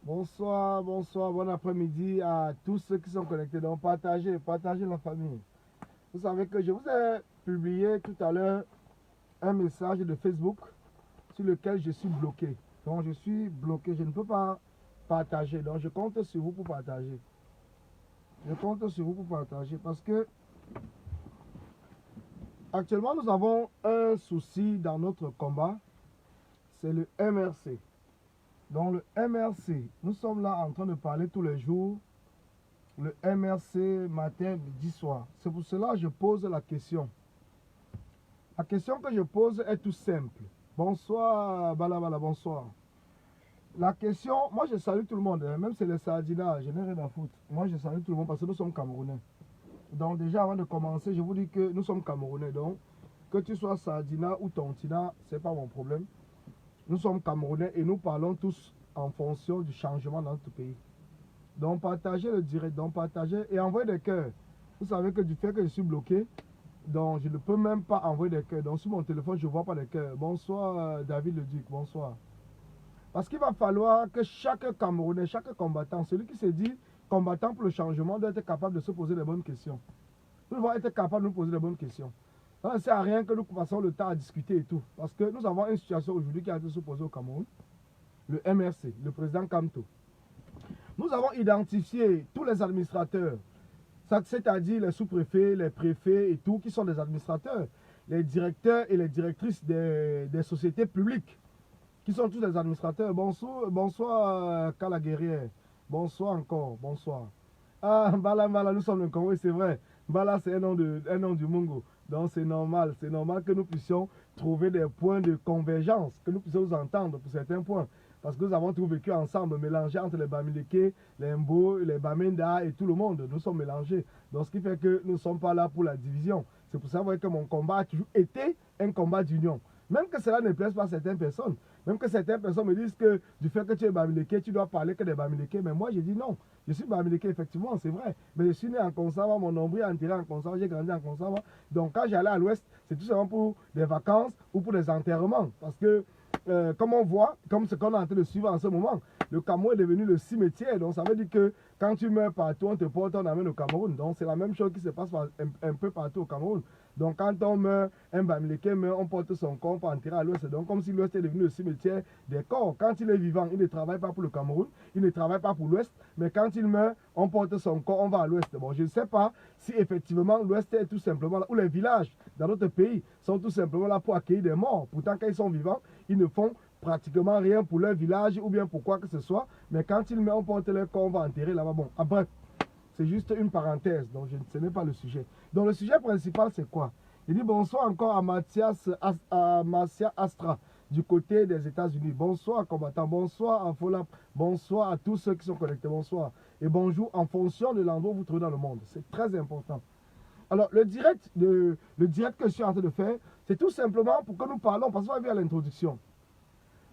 Bonsoir, bonsoir, bon après-midi à tous ceux qui sont connectés. Donc partagez, partagez la famille. Vous savez que je vous ai publié tout à l'heure un message de Facebook sur lequel je suis bloqué. Donc je suis bloqué, je ne peux pas partager. Donc je compte sur vous pour partager. Je compte sur vous pour partager parce que actuellement nous avons un souci dans notre combat. C'est le MRC. Donc le MRC, nous sommes là en train de parler tous les jours. Le MRC matin, midi, soir. C'est pour cela que je pose la question. La question que je pose est tout simple. Bonsoir, Balabala, bonsoir. La question, moi je salue tout le monde, hein, même si c'est les Sardina, je n'ai rien à foutre. Moi je salue tout le monde parce que nous sommes Camerounais. Donc déjà avant de commencer, je vous dis que nous sommes Camerounais. Donc que tu sois Sardina ou Tontina, ce n'est pas mon problème. Nous sommes Camerounais et nous parlons tous en fonction du changement dans notre pays. Donc partagez le direct, donc partagez et envoyez des cœurs. Vous savez que du fait que je suis bloqué, donc je ne peux même pas envoyer des cœurs. Donc sur mon téléphone, je ne vois pas des cœurs. Bonsoir David le Duc, bonsoir. Parce qu'il va falloir que chaque Camerounais, chaque combattant, celui qui se dit combattant pour le changement, doit être capable de se poser les bonnes questions. Nous devons être capables de nous poser les bonnes questions. Ça ne sert à rien que nous passons le temps à discuter et tout. Parce que nous avons une situation aujourd'hui qui a été supposée au Cameroun. Le MRC, le président Kamto. Nous avons identifié tous les administrateurs, c'est-à-dire les sous-préfets, les préfets et tout, qui sont des administrateurs, les directeurs et les directrices des sociétés publiques, qui sont tous des administrateurs. Bonsoir, bonsoir Kala Guerrière. Bonsoir encore, bonsoir. Ah, Mbala, Mbala, nous sommes le Congo, c'est vrai. Mbala, c'est un nom du Mungo. Donc c'est normal que nous puissions trouver des points de convergence, que nous puissions nous entendre pour certains points. Parce que nous avons tout vécu ensemble, mélangés entre les Bamileke, les Mbo, les Bamenda et tout le monde. Nous sommes mélangés. Donc ce qui fait que nous ne sommes pas là pour la division. C'est pour ça que mon combat a toujours été un combat d'union. Même que cela ne plaise pas à certaines personnes. Même que certaines personnes me disent que du fait que tu es Bamileke, tu dois parler que des Bamileke. Mais moi, je dis non. Je suis Bamileke, effectivement, c'est vrai. Mais je suis né en Konsava, mon nombril est enterré en Konsava, j'ai grandi en Konsava. Donc quand j'allais à l'ouest, c'est tout simplement pour des vacances ou pour des enterrements. Parce que, comme on voit, comme ce qu'on est en train de suivre en ce moment, le Cameroun est devenu le cimetière. Donc ça veut dire que quand tu meurs partout, on te porte, on amène au Cameroun. Donc c'est la même chose qui se passe un peu partout au Cameroun. Donc quand on meurt, un Bamileke meurt, on porte son corps pour enterrer à l'ouest. Donc comme si l'ouest est devenu le cimetière des corps. Quand il est vivant, il ne travaille pas pour le Cameroun, il ne travaille pas pour l'ouest. Mais quand il meurt, on porte son corps, on va à l'ouest. Bon, je ne sais pas si effectivement l'ouest est tout simplement là, ou les villages dans notre pays sont tout simplement là pour accueillir des morts. Pourtant quand ils sont vivants, ils ne font pratiquement rien pour leur village ou bien pour quoi que ce soit. Mais quand ils meurent, on porte leur corps, on va enterrer là-bas. Bon, bref. C'est juste une parenthèse, donc ce n'est pas le sujet. Donc le sujet principal, c'est quoi? Il dit bonsoir encore à Marcia Astra, du côté des États-Unis. Bonsoir combattant, bonsoir à Folap, bonsoir à tous ceux qui sont connectés, bonsoir. Et bonjour en fonction de l'endroit où vous vous trouvez dans le monde. C'est très important. Alors le direct que je suis en train de faire, c'est tout simplement pour que nous parlons, parce qu'on va voir l'introduction.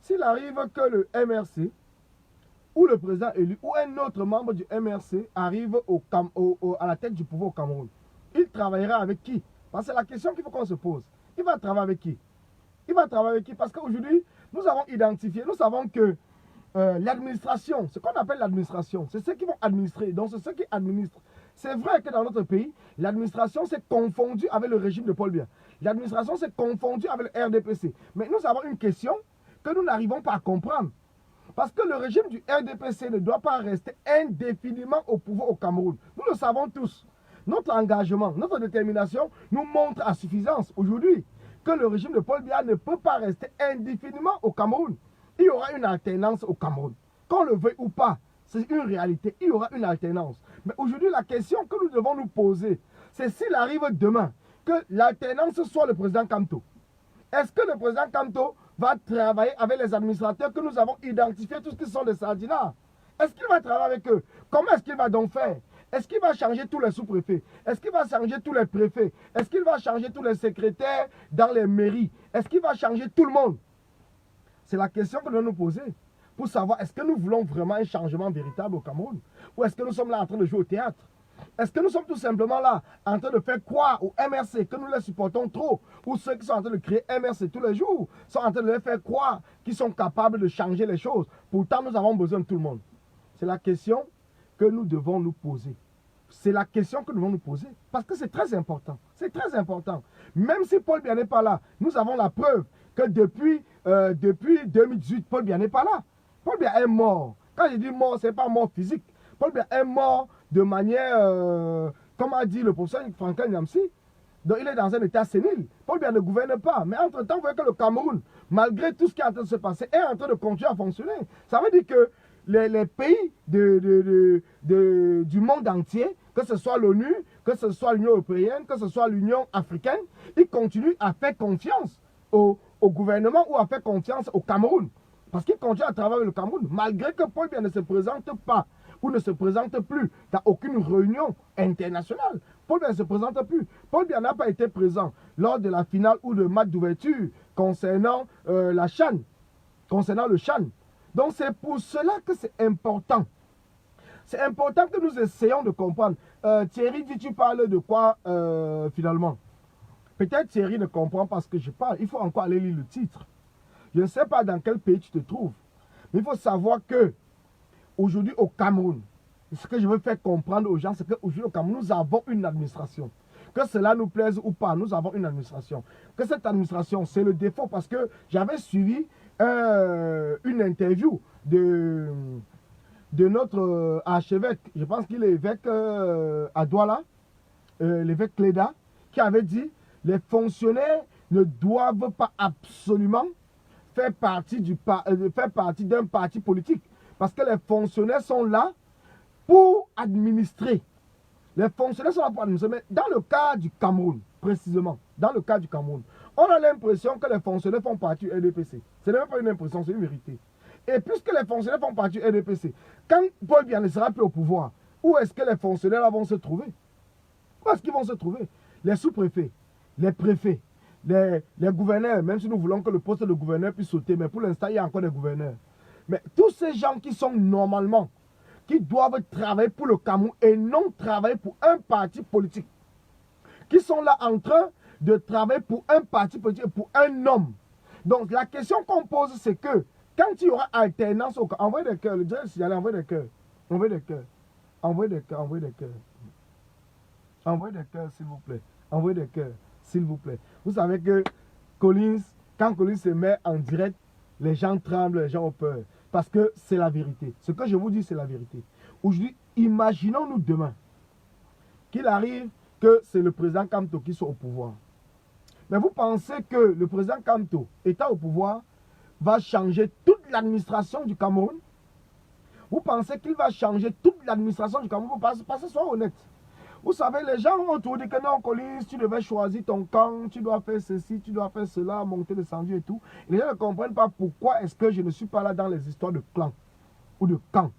S'il arrive que le MRC, ou le président élu, ou un autre membre du MRC arrive à la tête du pouvoir au Cameroun, il travaillera avec qui? Parce que c'est la question qu'il faut qu'on se pose. Il va travailler avec qui? Il va travailler avec qui? Parce qu'aujourd'hui, nous avons identifié, nous savons que l'administration, ce qu'on appelle l'administration, c'est ceux qui vont administrer, donc c'est ceux qui administrent. C'est vrai que dans notre pays, l'administration s'est confondue avec le régime de Paul Biya. L'administration s'est confondue avec le RDPC. Mais nous avons une question que nous n'arrivons pas à comprendre. Parce que le régime du RDPC ne doit pas rester indéfiniment au pouvoir au Cameroun. Nous le savons tous. Notre engagement, notre détermination nous montre à suffisance aujourd'hui que le régime de Paul Biya ne peut pas rester indéfiniment au Cameroun. Il y aura une alternance au Cameroun. Qu'on le veuille ou pas, c'est une réalité. Il y aura une alternance. Mais aujourd'hui, la question que nous devons nous poser, c'est s'il arrive demain que l'alternance soit le président Kamto. Est-ce que le président Kamto va travailler avec les administrateurs que nous avons identifiés, tous qui sont des sardinards? Est-ce qu'il va travailler avec eux? Comment est-ce qu'il va donc faire? Est-ce qu'il va changer tous les sous-préfets? Est-ce qu'il va changer tous les préfets? Est-ce qu'il va changer tous les secrétaires dans les mairies? Est-ce qu'il va changer tout le monde? C'est la question que nous devons nous poser pour savoir est-ce que nous voulons vraiment un changement véritable au Cameroun? Ou est-ce que nous sommes là en train de jouer au théâtre? Est-ce que nous sommes tout simplement là en train de faire croire au MRC que nous les supportons trop? Ou ceux qui sont en train de créer MRC tous les jours sont en train de leur faire croire qu'ils sont capables de changer les choses? Pourtant, nous avons besoin de tout le monde. C'est la question que nous devons nous poser. C'est la question que nous devons nous poser. Parce que c'est très important. C'est très important. Même si Paul Biya n'est pas là, nous avons la preuve que depuis 2018, Paul Biya n'est pas là. Paul Biya est mort. Quand je dis mort, ce n'est pas mort physique. Paul Biya est mort de manière, comme a dit le professeur Franklin Nyamsi, donc il est dans un état sénile. Paul Biya ne gouverne pas. Mais entre-temps, vous voyez que le Cameroun, malgré tout ce qui est en train de se passer, est en train de continuer à fonctionner. Ça veut dire que les pays du monde entier, que ce soit l'ONU, que ce soit l'Union européenne, que ce soit l'Union africaine, ils continuent à faire confiance au gouvernement ou à faire confiance au Cameroun. Parce qu'ils continuent à travailler avec le Cameroun, malgré que Paul Biya ne se présente pas ou ne se présente plus dans aucune réunion internationale. Paul Biya ne se présente plus. Paul Biya n'a pas été présent lors de la finale ou de match d'ouverture concernant la CHAN, concernant le CHAN. Donc c'est pour cela que c'est important. C'est important que nous essayons de comprendre. Thierry dit, tu parles de quoi finalement? Peut-être Thierry ne comprend pas ce que je parle. Il faut encore aller lire le titre. Je ne sais pas dans quel pays tu te trouves. Mais il faut savoir que aujourd'hui au Cameroun, ce que je veux faire comprendre aux gens, c'est qu'aujourd'hui au Cameroun, nous avons une administration. Que cela nous plaise ou pas, nous avons une administration. Que cette administration, c'est le défaut parce que j'avais suivi une interview de notre archevêque, je pense qu'il est évêque à Douala, l'évêque Cléda, qui avait dit les fonctionnaires ne doivent pas absolument faire partie d'un parti politique. Parce que les fonctionnaires sont là pour administrer. Les fonctionnaires sont là pour administrer. Mais dans le cas du Cameroun, précisément, dans le cas du Cameroun, on a l'impression que les fonctionnaires font partie du RDPC. Ce n'est même pas une impression, c'est une vérité. Et puisque les fonctionnaires font partie du RDPC, quand Paul Biya ne sera plus au pouvoir, où est-ce que les fonctionnaires là vont se trouver? Où est-ce qu'ils vont se trouver? Les sous-préfets, les préfets, les gouverneurs, même si nous voulons que le poste de gouverneur puisse sauter, mais pour l'instant, il y a encore des gouverneurs. Mais tous ces gens qui sont normalement, qui doivent travailler pour le Cameroun et non travailler pour un parti politique, qui sont là en train de travailler pour un parti politique, pour un homme. Donc la question qu'on pose, c'est que quand il y aura alternance, envoyez des cœurs, le directeur signalé, envoyez des cœurs, envoyez des cœurs, envoyez des cœurs, envoyez des cœurs, envoyez des cœurs s'il vous plaît, envoyez des cœurs s'il vous plaît. Vous savez que Collins, quand Collins se met en direct, les gens tremblent, les gens ont peur. Parce que c'est la vérité. Ce que je vous dis, c'est la vérité. Aujourd'hui, imaginons-nous demain qu'il arrive que c'est le président Kamto qui soit au pouvoir. Mais vous pensez que le président Kamto, étant au pouvoir, va changer toute l'administration du Cameroun? Vous pensez qu'il va changer toute l'administration du Cameroun? Parce que soyez honnête. Vous savez, les gens ont toujours dit que non, Collins, tu devais choisir ton camp, tu dois faire ceci, tu dois faire cela, monter, descendu et tout. Et les gens ne comprennent pas pourquoi est-ce que je ne suis pas là dans les histoires de clan ou de camp.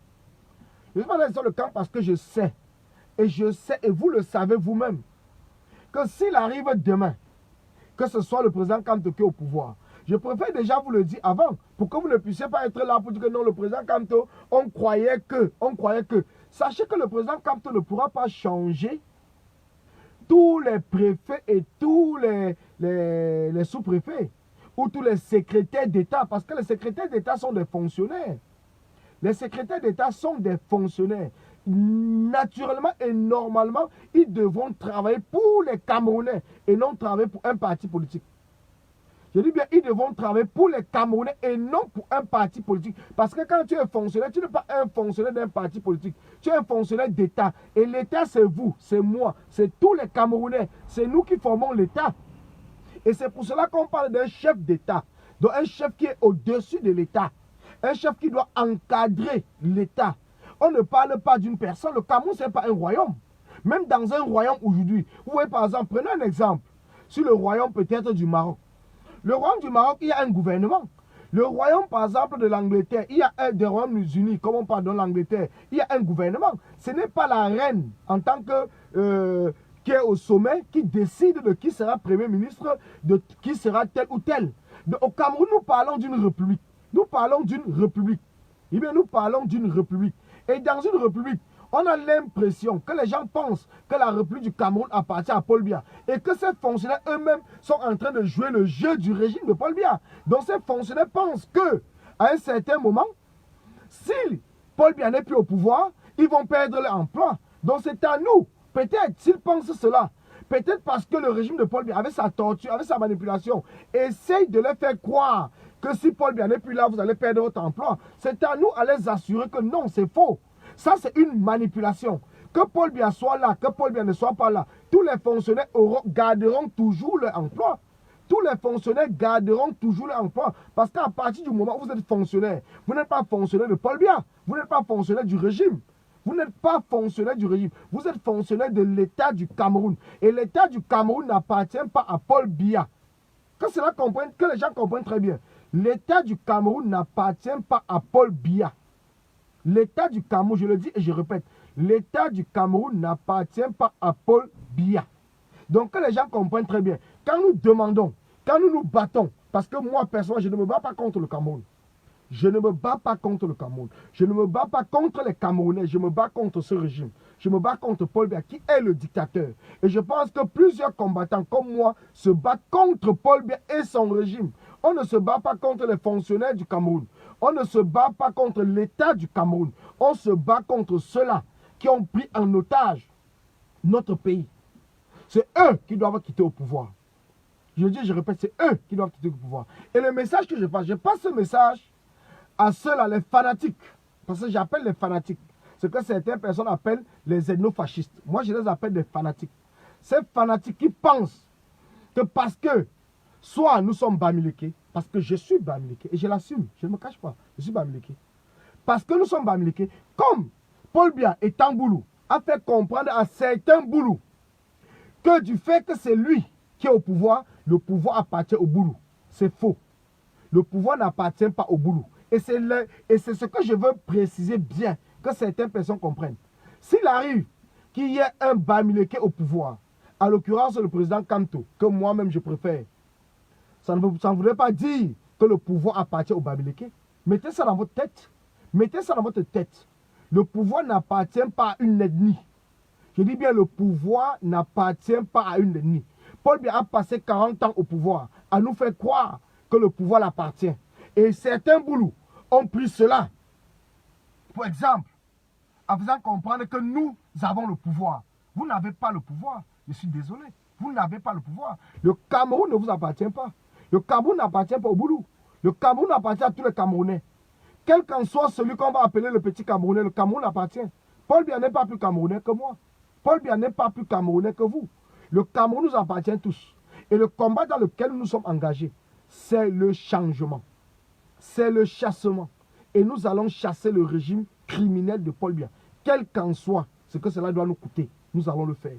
Je ne suis pas dans les histoires de camp parce que je sais, et vous le savez vous-même, que s'il arrive demain, que ce soit le président Kamto qui est au pouvoir, je préfère déjà vous le dire avant, pour que vous ne puissiez pas être là pour dire que non, le président Kamto, on croyait que. Sachez que le président Kamto ne pourra pas changer tous les préfets et tous les sous-préfets, ou tous les secrétaires d'État, parce que les secrétaires d'État sont des fonctionnaires. Les secrétaires d'État sont des fonctionnaires. Naturellement et normalement, ils devront travailler pour les Camerounais et non travailler pour un parti politique. Je dis bien, ils devront travailler pour les Camerounais et non pour un parti politique. Parce que quand tu es fonctionnaire, tu n'es pas un fonctionnaire d'un parti politique. Tu es un fonctionnaire d'État. Et l'État, c'est vous, c'est moi, c'est tous les Camerounais. C'est nous qui formons l'État. Et c'est pour cela qu'on parle d'un chef d'État. Donc un chef qui est au-dessus de l'État. Un chef qui doit encadrer l'État. On ne parle pas d'une personne. Le Cameroun, ce n'est pas un royaume. Même dans un royaume aujourd'hui, vous voyez par exemple, prenez un exemple, sur le royaume peut-être du Maroc. Le royaume du Maroc, il y a un gouvernement. Le royaume, par exemple, de l'Angleterre, il y a un des Royaumes-Unis, comme on parle de l'Angleterre, il y a un gouvernement. Ce n'est pas la reine en tant que qui est au sommet qui décide de qui sera Premier ministre, de qui sera tel ou tel. Au Cameroun, nous parlons d'une république. Nous parlons d'une république. Eh bien, nous parlons d'une république. Et dans une république, on a l'impression que les gens pensent que la République du Cameroun appartient à Paul Biya et que ces fonctionnaires eux-mêmes sont en train de jouer le jeu du régime de Paul Biya. Donc ces fonctionnaires pensent que à un certain moment, si Paul Biya n'est plus au pouvoir, ils vont perdre leur emploi. Donc c'est à nous, peut-être s'ils pensent cela, peut-être parce que le régime de Paul Biya, avec sa torture, avec sa manipulation, essaye de les faire croire que si Paul Biya n'est plus là, vous allez perdre votre emploi. C'est à nous à les assurer que non, c'est faux. Ça, c'est une manipulation. Que Paul Biya soit là, que Paul Biya ne soit pas là, tous les fonctionnaires garderont toujours leur emploi. Tous les fonctionnaires garderont toujours leur emploi. Parce qu'à partir du moment où vous êtes fonctionnaire, vous n'êtes pas fonctionnaire de Paul Biya. Vous n'êtes pas fonctionnaire du régime. Vous n'êtes pas fonctionnaire du régime. Vous êtes fonctionnaire de l'État du Cameroun. Et l'État du Cameroun n'appartient pas à Paul Biya. Que les gens comprennent très bien. L'État du Cameroun n'appartient pas à Paul Biya. L'État du Cameroun, je le dis et je répète, l'État du Cameroun n'appartient pas à Paul Biya. Donc que les gens comprennent très bien. Quand nous demandons, quand nous nous battons, parce que moi, personnellement, je ne me bats pas contre le Cameroun. Je ne me bats pas contre le Cameroun. Je ne me bats pas contre les Camerounais. Je me bats contre ce régime. Je me bats contre Paul Biya, qui est le dictateur. Et je pense que plusieurs combattants comme moi se battent contre Paul Biya et son régime. On ne se bat pas contre les fonctionnaires du Cameroun. On ne se bat pas contre l'État du Cameroun. On se bat contre ceux-là qui ont pris en otage notre pays. C'est eux qui doivent quitter au pouvoir. Je dis, je répète, c'est eux qui doivent quitter au pouvoir. Et le message que je passe ce message à ceux-là, les fanatiques. Parce que j'appelle les fanatiques. Ce que certaines personnes appellent les ethnofascistes. Moi, je les appelle des fanatiques. Ces fanatiques qui pensent que parce que soit nous sommes Bamileke, parce que je suis Bamileke, et je l'assume, je ne me cache pas, je suis Bamileke. Parce que nous sommes Bamileke, comme Paul Biya étant Boulou, a fait comprendre à certains Boulous que du fait que c'est lui qui est au pouvoir, le pouvoir appartient au Boulou. C'est faux. Le pouvoir n'appartient pas au Boulou. Et c'est ce que je veux préciser bien, que certaines personnes comprennent. S'il arrive qu'il y ait un Bamileke au pouvoir, à l'occurrence le président Kamto, que moi-même je préfère, ça ne voudrait pas dire que le pouvoir appartient au Bamileke. Mettez ça dans votre tête. Mettez ça dans votre tête. Le pouvoir n'appartient pas à une ethnie. Je dis bien, le pouvoir n'appartient pas à une ethnie. Paul Biya a passé 40 ans au pouvoir à nous faire croire que le pouvoir l'appartient. Et certains Boulous ont pris cela, pour exemple, en faisant comprendre que nous avons le pouvoir. Vous n'avez pas le pouvoir. Je suis désolé. Vous n'avez pas le pouvoir. Le Cameroun ne vous appartient pas. Le Cameroun n'appartient pas au Boulou. Le Cameroun appartient à tous les Camerounais. Quel qu'en soit celui qu'on va appeler le petit Camerounais, le Cameroun appartient. Paul Biya n'est pas plus Camerounais que moi. Paul Biya n'est pas plus Camerounais que vous. Le Cameroun nous appartient tous. Et le combat dans lequel nous sommes engagés, c'est le changement. C'est le chassement. Et nous allons chasser le régime criminel de Paul Biya. Quel qu'en soit ce que cela doit nous coûter, nous allons le faire.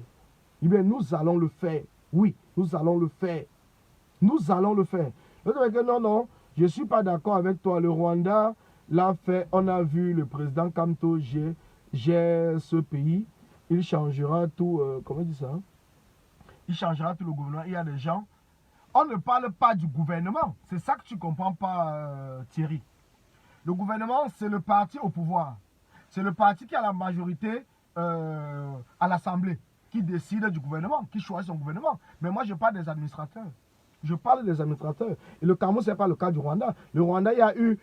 Eh bien, nous allons le faire. Oui, nous allons le faire. Nous allons le faire. Non, non, je ne suis pas d'accord avec toi. Le Rwanda l'a fait. On a vu le président Kamto gère ce pays. Il changera tout. Comment on dit ça? Il changera tout le gouvernement. Il y a des gens. On ne parle pas du gouvernement. C'est ça que tu ne comprends pas, Thierry. Le gouvernement, c'est le parti au pouvoir. C'est le parti qui a la majorité à l'Assemblée, qui décide du gouvernement, qui choisit son gouvernement. Mais moi, je parle des administrateurs. Je parle des administrateurs. Et le Cameroun, ce n'est pas le cas du Rwanda. Le Rwanda, il y a eu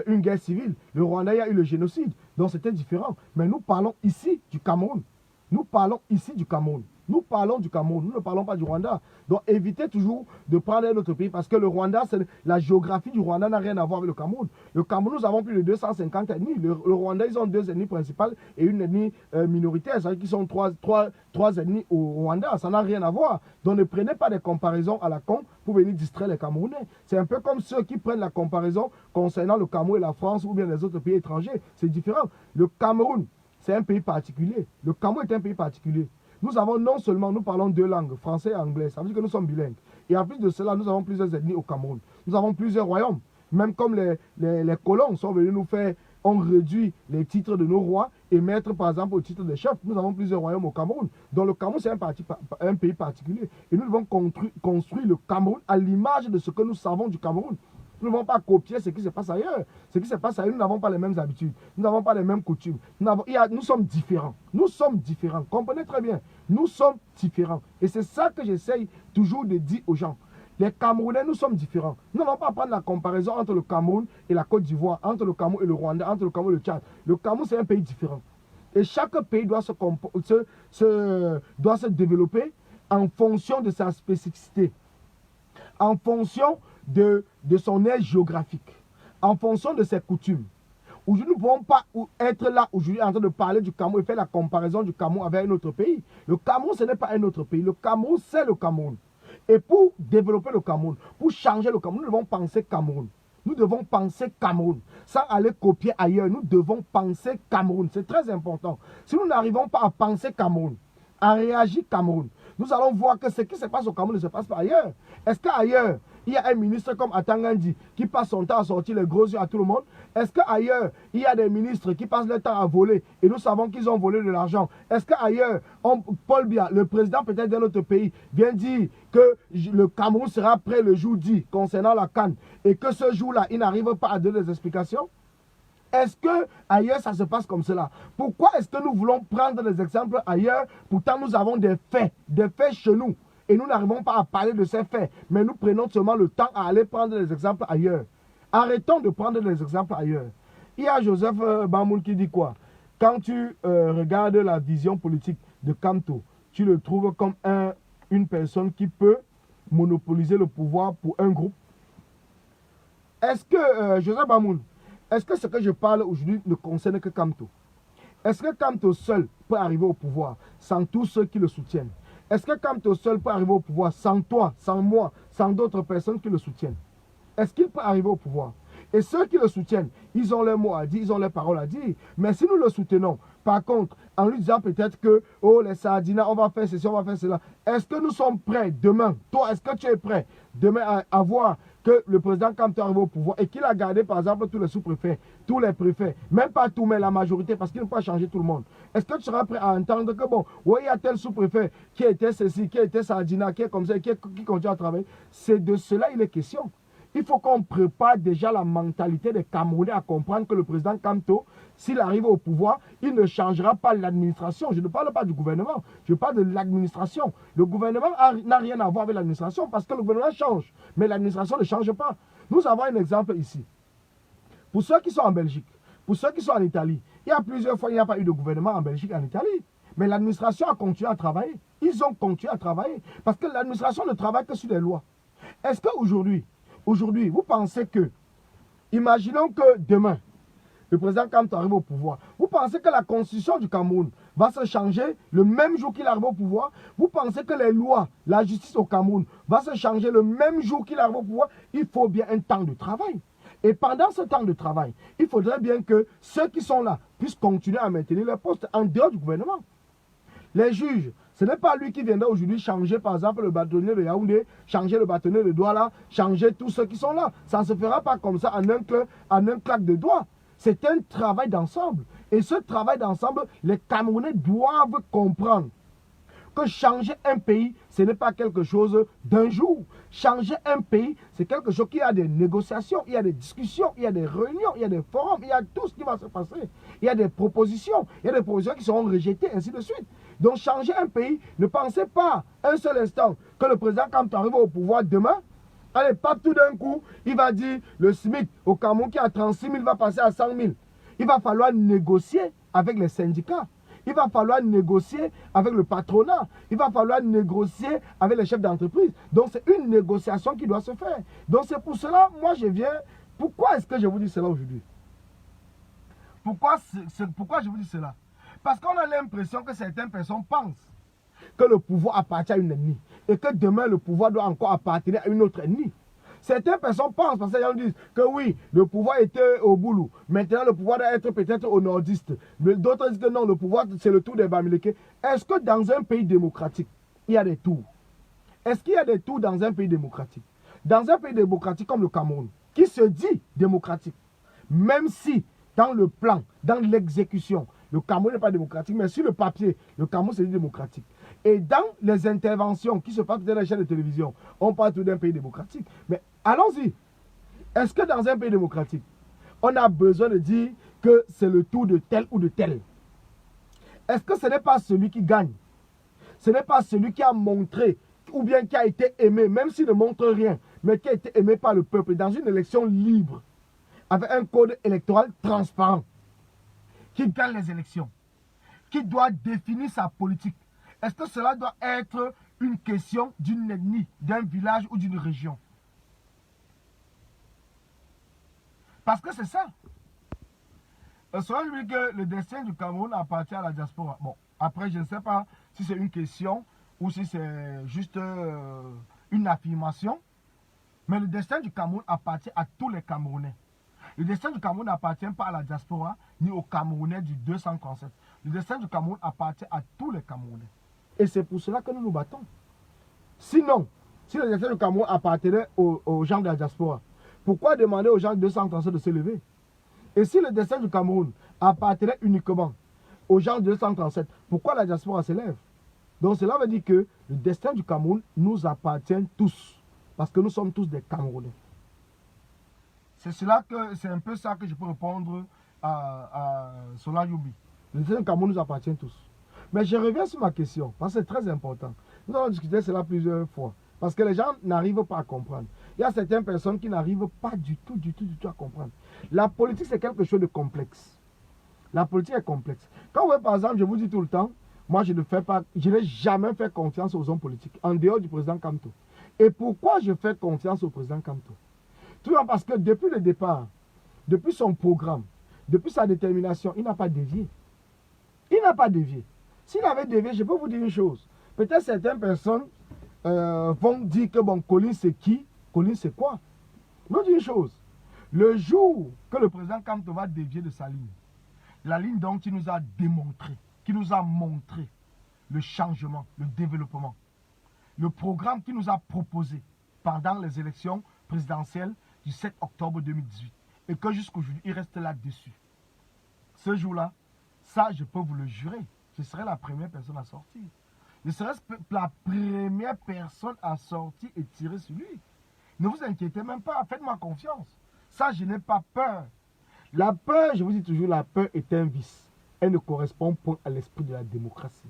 une guerre civile. Le Rwanda, il y a eu le génocide. Donc, c'était différent. Mais nous parlons ici du Cameroun. Nous parlons ici du Cameroun. Nous parlons du Cameroun, nous ne parlons pas du Rwanda. Donc évitez toujours de prendre un autre pays parce que le Rwanda, la géographie du Rwanda n'a rien à voir avec le Cameroun. Le Cameroun, nous avons plus de 250 ethnies. Le Rwanda, ils ont 2 ethnies principales et une ethnie minoritaire. C'est-à-dire qu'ils sont 3 ethnies au Rwanda. Ça n'a rien à voir. Donc ne prenez pas des comparaisons à la con pour venir distraire les Camerounais. C'est un peu comme ceux qui prennent la comparaison concernant le Cameroun et la France ou bien les autres pays étrangers. C'est différent. Le Cameroun, c'est un pays particulier. Le Cameroun est un pays particulier. Nous avons non seulement, nous parlons deux langues, français et anglais, ça veut dire que nous sommes bilingues. Et en plus de cela, nous avons plusieurs ethnies au Cameroun. Nous avons plusieurs royaumes. Même comme les colons sont venus nous faire, ont réduit les titres de nos rois et mettre par exemple au titre de chef. Nous avons plusieurs royaumes au Cameroun. Donc le Cameroun, c'est un pays particulier. Et nous devons construire le Cameroun à l'image de ce que nous savons du Cameroun. Nous ne devons pas copier ce qui se passe ailleurs. Ce qui se passe ailleurs, nous n'avons pas les mêmes habitudes. Nous n'avons pas les mêmes coutumes. Nous sommes différents. Nous sommes différents. Comprenez très bien. Nous sommes différents. Et c'est ça que j'essaye toujours de dire aux gens. Les Camerounais, nous sommes différents. Nous n'allons pas prendre la comparaison entre le Cameroun et la Côte d'Ivoire, entre le Cameroun et le Rwanda, entre le Cameroun et le Tchad. Le Cameroun, c'est un pays différent. Et chaque pays doit se développer en fonction de sa spécificité, en fonction de son aire géographique, en fonction de ses coutumes. Aujourd'hui, nous ne pouvons pas être là aujourd'hui en train de parler du Cameroun et faire la comparaison du Cameroun avec un autre pays. Le Cameroun, ce n'est pas un autre pays. Le Cameroun, c'est le Cameroun. Et pour développer le Cameroun, pour changer le Cameroun, nous devons penser Cameroun. Nous devons penser Cameroun. Sans aller copier ailleurs, nous devons penser Cameroun. C'est très important. Si nous n'arrivons pas à penser Cameroun, à réagir Cameroun, nous allons voir que ce qui se passe au Cameroun ne se passe pas ailleurs. Est-ce qu'ailleurs, il y a un ministre comme Atangandi qui passe son temps à sortir les gros yeux à tout le monde? Est-ce qu'ailleurs, il y a des ministres qui passent leur temps à voler et nous savons qu'ils ont volé de l'argent? Est-ce qu'ailleurs, Paul Biya, le président peut-être d'un autre pays, vient dire que le Cameroun sera prêt le jour dit concernant la CAN et que ce jour-là, il n'arrive pas à donner des explications? Est-ce qu'ailleurs, ça se passe comme cela? Pourquoi est-ce que nous voulons prendre des exemples ailleurs? Pourtant, nous avons des faits chez nous. Et nous n'arrivons pas à parler de ces faits. Mais nous prenons seulement le temps à aller prendre des exemples ailleurs. Arrêtons de prendre des exemples ailleurs. Il y a Joseph Bamoun qui dit quoi? Quand tu regardes la vision politique de Kamto, tu le trouves comme une personne qui peut monopoliser le pouvoir pour un groupe. Est-ce que, Joseph Bamoun, est-ce que ce que je parle aujourd'hui ne concerne que Kamto? Est-ce que Kamto seul peut arriver au pouvoir sans tous ceux qui le soutiennent? Est-ce que Kamto seul peut arriver au pouvoir sans toi, sans moi, sans d'autres personnes qui le soutiennent? Est-ce qu'il peut arriver au pouvoir? Et ceux qui le soutiennent, ils ont leurs mots à dire, ils ont leurs paroles à dire. Mais si nous le soutenons, par contre, en lui disant peut-être que, oh, les Sardina, on va faire ceci, on va faire cela. Est-ce que nous sommes prêts demain? Toi, est-ce que tu es prêt demain à voir que le président Kamto arrive au pouvoir et qu'il a gardé par exemple tous les sous-préfets, tous les préfets, même pas tous, mais la majorité, parce qu'il ne peut pas changer tout le monde. Est-ce que tu seras prêt à entendre que bon, oui, il y a tel sous-préfet qui était ceci, qui était Sardina, qui est comme ça, qui continue à travailler? C'est de cela il est question. Il faut qu'on prépare déjà la mentalité des Camerounais à comprendre que le président Kamto, s'il arrive au pouvoir, il ne changera pas l'administration. Je ne parle pas du gouvernement, je parle de l'administration. Le gouvernement n'a rien à voir avec l'administration parce que le gouvernement change, mais l'administration ne change pas. Nous avons un exemple ici. Pour ceux qui sont en Belgique, pour ceux qui sont en Italie, il y a plusieurs fois, il n'y a pas eu de gouvernement en Belgique et en Italie. Mais l'administration a continué à travailler. Ils ont continué à travailler parce que l'administration ne travaille que sur les lois. Est-ce qu'aujourd'hui, vous pensez que, imaginons que demain, le président Kamto arrive au pouvoir, vous pensez que la constitution du Cameroun va se changer le même jour qu'il arrive au pouvoir? Vous pensez que les lois, la justice au Cameroun va se changer le même jour qu'il arrive au pouvoir? Il faut bien un temps de travail. Et pendant ce temps de travail, il faudrait bien que ceux qui sont là puissent continuer à maintenir leur poste en dehors du gouvernement. Les juges, ce n'est pas lui qui viendra aujourd'hui changer, par exemple, le bâtonnier de Yaoundé, changer le bâtonnier de Douala, changer tous ceux qui sont là. Ça ne se fera pas comme ça en un claque de doigts. C'est un travail d'ensemble. Et ce travail d'ensemble, les Camerounais doivent comprendre que changer un pays, ce n'est pas quelque chose d'un jour. Changer un pays, c'est quelque chose qui a des négociations, il y a des discussions, il y a des réunions, il y a des forums, il y a tout ce qui va se passer. Il y a des propositions qui seront rejetées, ainsi de suite. Donc changer un pays, ne pensez pas un seul instant que le président Kamto arrive au pouvoir demain, allez, pas tout d'un coup, il va dire le SMIC au Cameroun qui a 36 000 va passer à 100 000. Il va falloir négocier avec les syndicats. Il va falloir négocier avec le patronat. Il va falloir négocier avec les chefs d'entreprise. Donc, c'est une négociation qui doit se faire. Donc, c'est pour cela, moi, je viens. Pourquoi est-ce que je vous dis cela aujourd'hui? Pourquoi je vous dis cela? Parce qu'on a l'impression que certaines personnes pensent que le pouvoir appartient à une ennemie et que demain, le pouvoir doit encore appartenir à une autre ennemie. Certaines personnes pensent, parce que les gens disent que oui, le pouvoir était au Boulou. Maintenant, le pouvoir doit être peut-être au nordiste. D'autres disent que non, le pouvoir, c'est le tour des Bamileke. Est-ce que dans un pays démocratique, il y a des tours? Est-ce qu'il y a des tours dans un pays démocratique? Dans un pays démocratique comme le Cameroun, qui se dit démocratique, même si dans le plan, dans l'exécution, le Cameroun n'est pas démocratique, mais sur le papier, le Cameroun se dit démocratique. Et dans les interventions qui se passent dans les chaînes de télévision, on parle tout d'un pays démocratique. Mais allons-y. Est-ce que dans un pays démocratique, on a besoin de dire que c'est le tour de tel ou de tel? Est-ce que ce n'est pas celui qui gagne? Ce n'est pas celui qui a montré ou bien qui a été aimé, même s'il ne montre rien, mais qui a été aimé par le peuple dans une élection libre, avec un code électoral transparent, qui gagne les élections, qui doit définir sa politique? Est-ce que cela doit être une question d'une ethnie, d'un village ou d'une région? Parce que c'est ça. Cela veut dire que le destin du Cameroun appartient à la diaspora. Bon, après, je ne sais pas si c'est une question ou si c'est juste une affirmation, mais le destin du Cameroun appartient à tous les Camerounais. Le destin du Cameroun n'appartient pas à la diaspora ni aux Camerounais du 237. Le destin du Cameroun appartient à tous les Camerounais. Et c'est pour cela que nous nous battons. Sinon, si le destin du Cameroun appartenait aux gens de la diaspora, pourquoi demander aux gens du 237 de se lever? Et si le destin du Cameroun appartenait uniquement aux gens du 237, pourquoi la diaspora se lève? Donc cela veut dire que le destin du Cameroun nous appartient tous. Parce que nous sommes tous des Camerounais. C'est un peu ça que je peux répondre à Sola Youbi. Le destin du Cameroun nous appartient tous. Mais je reviens sur ma question, parce que c'est très important. Nous avons discuté cela plusieurs fois. Parce que les gens n'arrivent pas à comprendre. Il y a certaines personnes qui n'arrivent pas du tout à comprendre. La politique, c'est quelque chose de complexe. La politique est complexe. Quand vous voyez, par exemple, je vous dis tout le temps, moi, je n'ai jamais fait confiance aux hommes politiques, en dehors du président Kamto. Et pourquoi je fais confiance au président Kamto? Tout simplement parce que depuis le départ, depuis son programme, depuis sa détermination, il n'a pas dévié. Il n'a pas dévié. S'il avait dévié, je peux vous dire une chose. Peut-être certaines personnes vont dire que bon, Collins c'est qui? Collins c'est quoi? Je vous dis une chose. Le jour que le président Kamto va dévier de sa ligne, la ligne dont il nous a démontré, qui nous a montré le changement, le développement, le programme qu'il nous a proposé pendant les élections présidentielles du 7 octobre 2018 et que jusqu'aujourd'hui, il reste là-dessus. Ce jour-là, ça, je peux vous le jurer, je serai la première personne à sortir. Je serai la première personne à sortir et tirer sur lui. Ne vous inquiétez même pas, faites-moi confiance. Ça, je n'ai pas peur. La peur, je vous dis toujours, la peur est un vice. Elle ne correspond pas à l'esprit de la démocratie.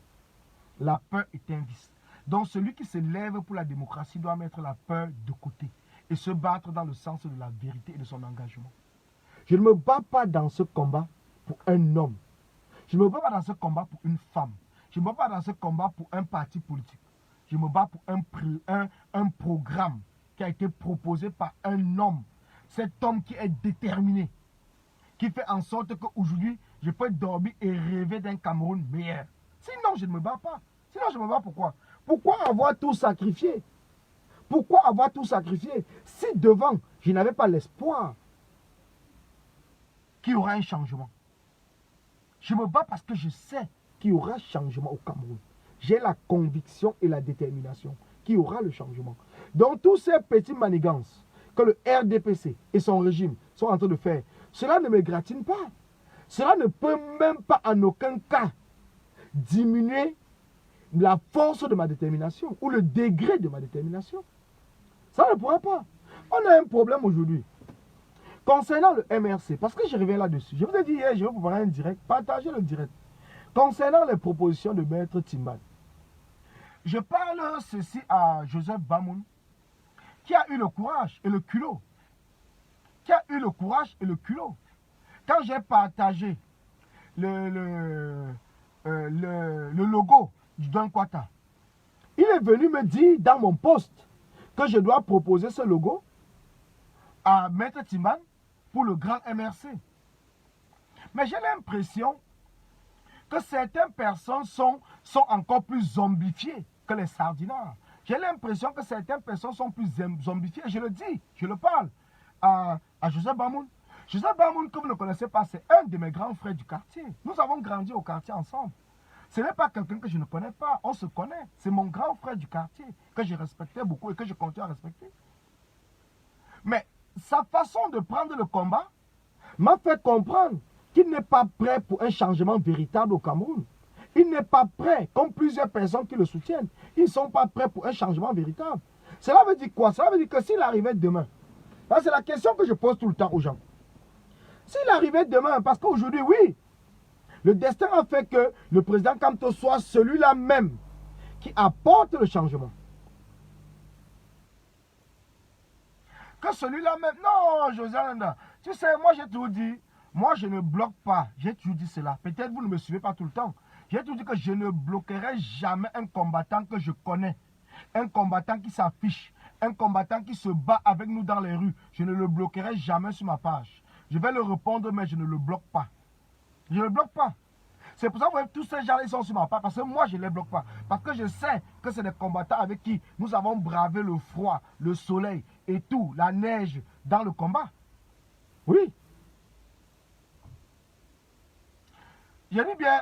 La peur est un vice. Donc celui qui se lève pour la démocratie doit mettre la peur de côté et se battre dans le sens de la vérité et de son engagement. Je ne me bats pas dans ce combat pour un homme. Je ne me bats pas dans ce combat pour une femme. Je ne me bats pas dans ce combat pour un parti politique. Je me bats pour un programme qui a été proposé par un homme. Cet homme qui est déterminé, qui fait en sorte qu'aujourd'hui, je peux dormir et rêver d'un Cameroun meilleur. Sinon, je ne me bats pas. Sinon, je me bats pourquoi? Pourquoi avoir tout sacrifié? Pourquoi avoir tout sacrifié si devant, je n'avais pas l'espoir qu'il y aura un changement? Je me bats parce que je sais qu'il y aura changement au Cameroun. J'ai la conviction et la détermination qu'il y aura le changement. Donc, tous ces petits manigances que le RDPC et son régime sont en train de faire, cela ne me gratine pas. Cela ne peut même pas en aucun cas diminuer la force de ma détermination ou le degré de ma détermination. Ça ne pourra pas. On a un problème aujourd'hui. Concernant le MRC, parce que je reviens là-dessus, je vous ai dit hier, je vais vous préparer un direct, partagez le direct. Concernant les propositions de Maître Timban, je parle ceci à Joseph Bamoun, qui a eu le courage et le culot. Quand j'ai partagé le logo du Don Kwata, il est venu me dire dans mon post que je dois proposer ce logo à Maître Timban pour le grand MRC. Mais j'ai l'impression que certaines personnes sont encore plus zombifiées que les sardinards. J'ai l'impression que certaines personnes sont plus zombifiées. Je le dis, je le parle à Joseph Bamoun. Joseph Bamoun, que vous ne connaissez pas, c'est un de mes grands frères du quartier. Nous avons grandi au quartier ensemble. Ce n'est pas quelqu'un que je ne connais pas, on se connaît. C'est mon grand frère du quartier que je respectais beaucoup et que je continue à respecter. Mais sa façon de prendre le combat m'a fait comprendre qu'il n'est pas prêt pour un changement véritable au Cameroun. Il n'est pas prêt, comme plusieurs personnes qui le soutiennent. Ils ne sont pas prêts pour un changement véritable. Cela veut dire quoi? Cela veut dire que s'il arrivait demain, c'est la question que je pose tout le temps aux gens. S'il arrivait demain, parce qu'aujourd'hui, oui, le destin a fait que le président Kamto soit celui-là même qui apporte le changement. Que celui-là même... Non, José Nanda, tu sais, moi j'ai toujours dit, moi je ne bloque pas. J'ai toujours dit cela. Peut-être vous ne me suivez pas tout le temps. J'ai toujours dit que je ne bloquerai jamais un combattant que je connais. Un combattant qui s'affiche. Un combattant qui se bat avec nous dans les rues. Je ne le bloquerai jamais sur ma page. Je vais le répondre, mais je ne le bloque pas. Je ne le bloque pas. C'est pour ça que vous voyez, tous ces gens ils sont sur ma page. Parce que moi, je ne les bloque pas. Parce que je sais que c'est des combattants avec qui nous avons bravé le froid, le soleil et tout, la neige dans le combat. Oui. Je dis bien,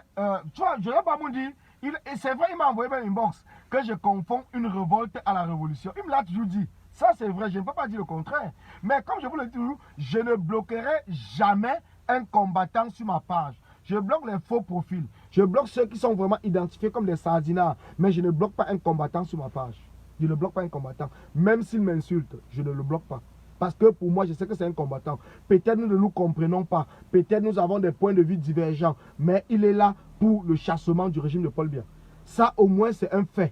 tu vois, je n'ai pas dit, et c'est vrai, il m'a envoyé une inbox que je confonds une révolte à la révolution. Il me l'a toujours dit. Ça, c'est vrai, je ne peux pas dire le contraire. Mais comme je vous le dis toujours, je ne bloquerai jamais un combattant sur ma page. Je bloque les faux profils. Je bloque ceux qui sont vraiment identifiés comme des sardinards. Mais je ne bloque pas un combattant sur ma page. Je ne bloque pas un combattant. Même s'il m'insulte, je ne le bloque pas. Parce que pour moi, je sais que c'est un combattant. Peut-être nous ne nous comprenons pas. Peut-être nous avons des points de vue divergents. Mais il est là pour le chassement du régime de Paul Biya. Ça, au moins, c'est un fait.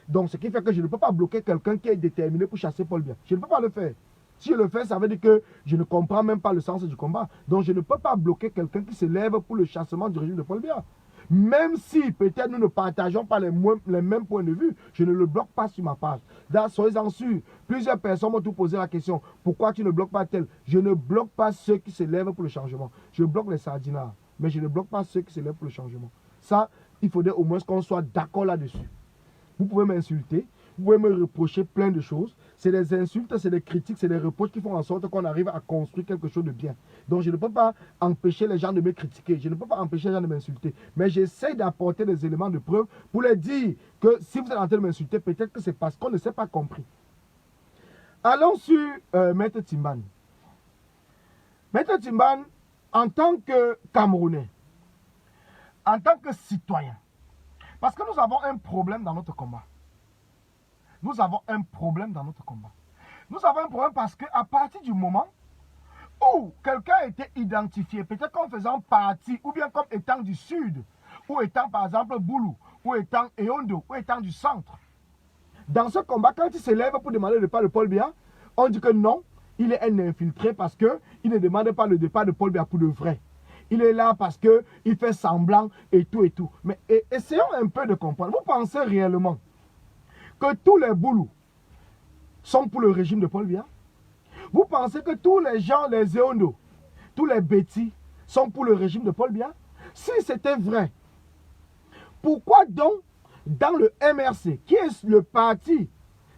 Donc, ce qui fait que je ne peux pas bloquer quelqu'un qui est déterminé pour chasser Paul Biya. Je ne peux pas le faire. Si je le fais, ça veut dire que je ne comprends même pas le sens du combat. Donc, je ne peux pas bloquer quelqu'un qui se lève pour le chassement du régime de Paul Biya. Même si peut-être nous ne partageons pas les mêmes points de vue, je ne le bloque pas sur ma page. Soyez-en sûrs. Plusieurs personnes m'ont tout posé la question. Pourquoi tu ne bloques pas tel? Je ne bloque pas ceux qui se lèvent pour le changement. Je bloque les sardinards. Mais je ne bloque pas ceux qui se lèvent pour le changement. Ça, il faudrait au moins qu'on soit d'accord là-dessus. Vous pouvez m'insulter. Vous pouvez me reprocher plein de choses. C'est des insultes, c'est des critiques, c'est des reproches qui font en sorte qu'on arrive à construire quelque chose de bien. Donc je ne peux pas empêcher les gens de me critiquer. Je ne peux pas empêcher les gens de m'insulter. Mais j'essaie d'apporter des éléments de preuve pour leur dire que si vous êtes en train de m'insulter, peut-être que c'est parce qu'on ne s'est pas compris. Allons sur Maître Timban. Maître Timban, en tant que Camerounais, en tant que citoyen, parce que nous avons un problème dans notre combat. Nous avons un problème dans notre combat. Nous avons un problème parce qu'à partir du moment où quelqu'un a été identifié, peut-être comme faisant partie, ou bien comme étant du sud, ou étant par exemple Boulou, ou étant Eondo, ou étant du centre. Dans ce combat, quand il s'élève pour demander le départ de Paul Biya, on dit que non, il est un infiltré parce qu'il ne demande pas le départ de Paul Biya pour de vrai. Il est là parce qu'il fait semblant et tout et tout. Mais essayons un peu de comprendre. Vous pensez réellement que tous les Boulous sont pour le régime de Paul Biya? Vous pensez que tous les gens, les Eondo, tous les Betty sont pour le régime de Paul Biya? Si c'était vrai, pourquoi donc dans le MRC, qui est le parti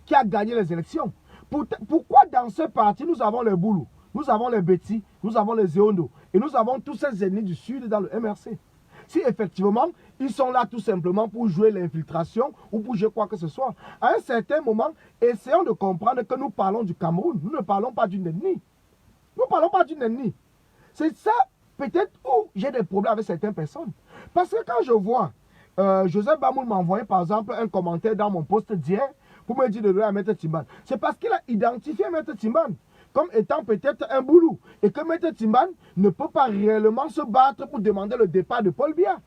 qui a gagné les élections, pourquoi dans ce parti nous avons les Boulous, nous avons les Betty, nous avons les Eondo et nous avons tous ces ennemis du Sud dans le MRC? Si effectivement, ils sont là tout simplement pour jouer l'infiltration ou pour jouer quoi que ce soit. À un certain moment, essayons de comprendre que nous parlons du Cameroun. Nous ne parlons pas d'une ennemi. Nous ne parlons pas d'une ennemi. C'est ça, peut-être, où j'ai des problèmes avec certaines personnes. Parce que quand je vois Joseph Bamoun m'envoyer, par exemple, un commentaire dans mon post d'hier pour me dire de donner à Maître Timban, c'est parce qu'il a identifié Maître Timban comme étant peut-être un Boulou, et que Maître Timban ne peut pas réellement se battre pour demander le départ de Paul Biya.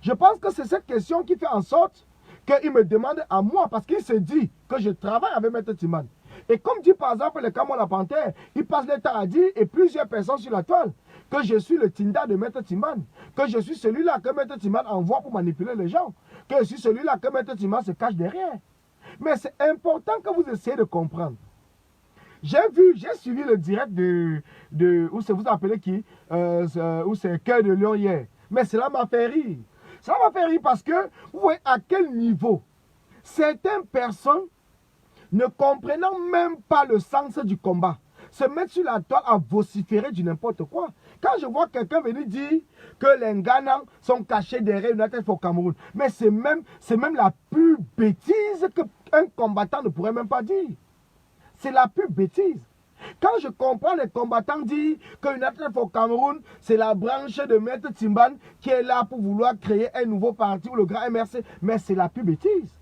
Je pense que c'est cette question qui fait en sorte qu'il me demande à moi, parce qu'il se dit que je travaille avec Maître Timban. Et comme dit par exemple le Camon la Panthère, il passe le temps à dire, et plusieurs personnes sur la toile, que je suis le Tinda de Maître Timban, que je suis celui-là que Maître Timban envoie pour manipuler les gens, que je suis celui-là que Maître Timban se cache derrière. Mais c'est important que vous essayez de comprendre. J'ai suivi le direct où c'est vous appelez qui, où c'est Cœur de Lion hier. Mais cela m'a fait rire. Cela m'a fait rire parce que vous voyez à quel niveau Certaines personnes, ne comprenant même pas le sens du combat, se mettent sur la toile à vociférer du n'importe quoi. Quand je vois quelqu'un venir dire que les Nganans sont cachés derrière United for Cameroun, mais c'est même la plus bêtise qu'un combattant ne pourrait même pas dire. C'est la plus bêtise. Quand je comprends les combattants dire que United for Cameroun, c'est la branche de Maître Timban qui est là pour vouloir créer un nouveau parti ou le grand MRC, mais c'est la plus bêtise.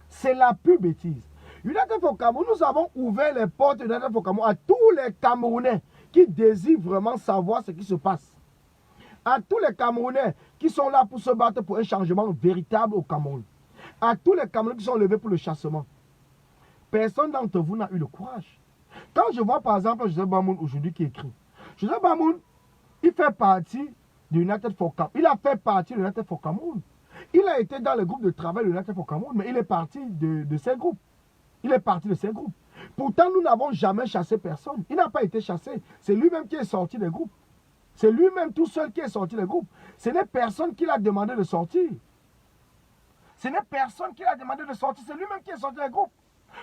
C'est la plus bêtise. United for Cameroun, nous avons ouvert les portes de United for Cameroun à tous les Camerounais qui désirent vraiment savoir ce qui se passe. À tous les Camerounais qui sont là pour se battre pour un changement véritable au Cameroun. À tous les Camerounais qui sont levés pour le chassement. Personne d'entre vous n'a eu le courage. Quand je vois par exemple Joseph Bamoun aujourd'hui qui écrit, Joseph Bamoun, il fait partie de United for Cameroun. Il a fait partie de United for Cameroun. Il a été dans le groupe de travail de United for Cameroun, mais il est parti de ces groupes. Il est parti de ces groupes. Pourtant, nous n'avons jamais chassé personne. Il n'a pas été chassé. C'est lui-même qui est sorti des groupes. C'est lui-même tout seul qui est sorti des groupes. Ce n'est personne qui l'a demandé de sortir. Ce n'est personne qui l'a demandé de sortir. C'est lui-même qui est sorti des groupes.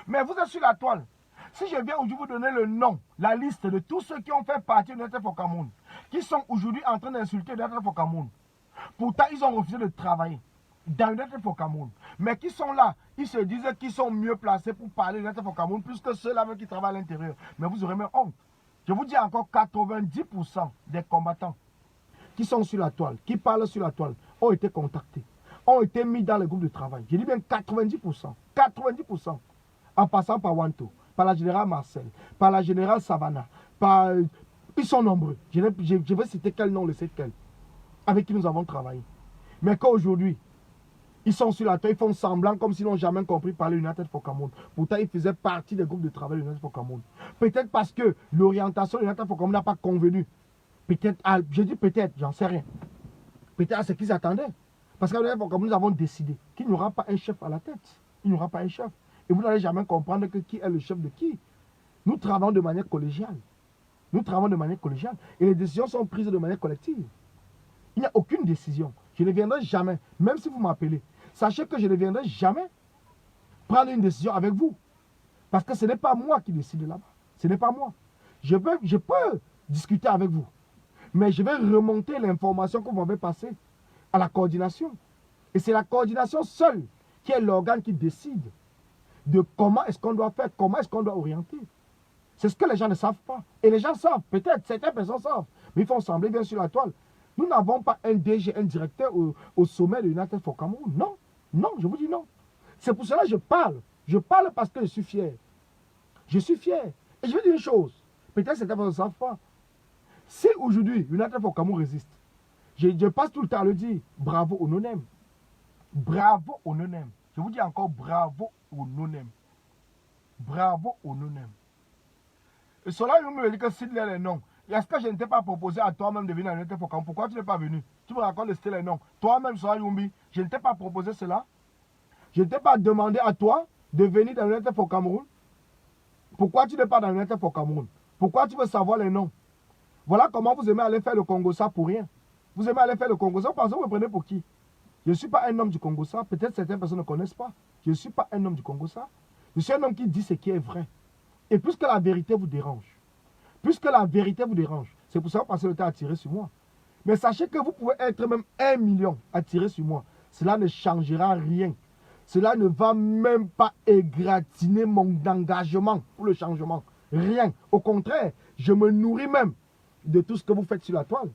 Mais vous êtes sur la toile. Si je viens aujourd'hui vous donner le nom, la liste de tous ceux qui ont fait partie de United for Cameroun, qui sont aujourd'hui en train d'insulter United for Cameroun, pourtant ils ont refusé de travailler dans United for Cameroun, mais qui sont là, ils se disent qu'ils sont mieux placés pour parler de United for Cameroun plus que ceux-là qui travaillent à l'intérieur. Mais vous aurez même honte. Je vous dis encore, 90% des combattants qui sont sur la toile, qui parlent sur la toile, ont été contactés, ont été mis dans le groupe de travail. Je dis bien 90%. 90%. En passant par Wanto, par la générale Marcel, par la générale Savannah, par... Ils sont nombreux. Je vais citer quel nom, lequel, avec qui nous avons travaillé. Mais qu'aujourd'hui, ils sont sur la toile, ils font semblant comme s'ils n'ont jamais compris parler United for Cameroun. Pourtant, ils faisaient partie des groupes de travail de United for Cameroun. Peut-être parce que l'orientation de United for Cameroun n'a pas convenu. Peut-être, je dis peut-être, j'en sais rien. Peut-être à ce qu'ils attendaient. Parce qu'à United for Cameroun, nous avons décidé qu'il n'y aura pas un chef à la tête. Il n'y aura pas un chef. Et vous n'allez jamais comprendre que qui est le chef de qui. Nous travaillons de manière collégiale. Nous travaillons de manière collégiale. Et les décisions sont prises de manière collective. Il n'y a aucune décision. Je ne viendrai jamais, même si vous m'appelez. Sachez que je ne viendrai jamais prendre une décision avec vous. Parce que ce n'est pas moi qui décide là-bas. Ce n'est pas moi. Je peux discuter avec vous. Mais je vais remonter l'information que vous m'avez passée à la coordination. Et c'est la coordination seule qui est l'organe qui décide de comment est-ce qu'on doit faire, comment est-ce qu'on doit orienter. C'est ce que les gens ne savent pas. Et les gens savent, peut-être, certaines personnes savent. Mais ils font sembler bien sur la toile. Nous n'avons pas un DG, un directeur au sommet de United for Cameroun. Non, non, je vous dis non. C'est pour cela que je parle. Je parle parce que je suis fier. Je suis fier. Et je vais dire une chose. Peut-être certaines personnes ne savent pas. Si aujourd'hui, United for Cameroun résiste, je passe tout le temps à le dire, bravo au non-aime. Bravo au non-aime. Je vous dis encore bravo au non-aime. Bravo au non-aime. Et cela, il me dit que s'il y a les noms, est-ce que je ne t'ai pas proposé à toi-même de venir à United for Cameroun? Pourquoi tu n'es pas venu? Tu me racontes de citer les noms. Toi-même, Sola Yumbi, je ne t'ai pas proposé cela. Je ne t'ai pas demandé à toi de venir dans United for Cameroun. Pourquoi tu n'es pas dans United for Cameroun? Pourquoi tu veux savoir les noms? Voilà comment vous aimez aller faire le Congo-Ça pour rien. Vous aimez aller faire le Congo-Ça, vous pensez que vous me prenez pour qui? Je ne suis pas un homme du Congo-Ça. Peut-être certaines personnes ne connaissent pas. Je ne suis pas un homme du Congo-Ça. Je suis un homme qui dit ce qui est vrai. Et puisque la vérité vous dérange, c'est pour ça que vous passez le temps à tirer sur moi. Mais sachez que vous pouvez être même 1 million à tirer sur moi. Cela ne changera rien. Cela ne va même pas égratigner mon engagement pour le changement. Rien. Au contraire, je me nourris même de tout ce que vous faites sur la toile.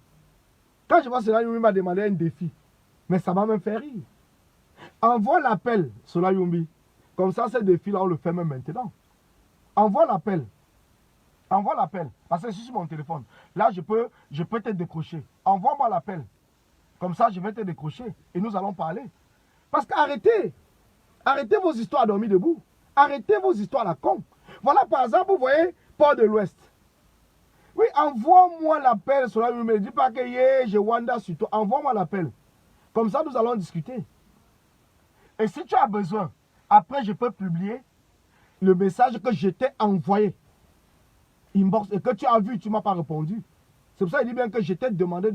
Quand je vois cela, il m'a demandé un défi. Mais ça m'a même fait rire. Envoie l'appel, Sola Yumbi. Comme ça, ce défi-là, on le fait même maintenant. Envoie l'appel. Envoie l'appel. Parce que je suis sur mon téléphone. Là, je peux te décrocher. Envoie-moi l'appel. Comme ça, je vais te décrocher. Et nous allons parler. Parce qu'arrêtez. Arrêtez vos histoires à dormir debout. Arrêtez vos histoires à la con. Voilà, par exemple, vous voyez, Port de l'Ouest. Oui, envoie-moi l'appel. Cela ne me dit pas que j'ai Wanda sur toi. Envoie-moi l'appel. Comme ça, nous allons discuter. Et si tu as besoin, après, je peux publier le message que je t'ai envoyé. Inbox, et que tu as vu, tu ne m'as pas répondu. C'est pour ça qu'il dit bien que je t'ai demandé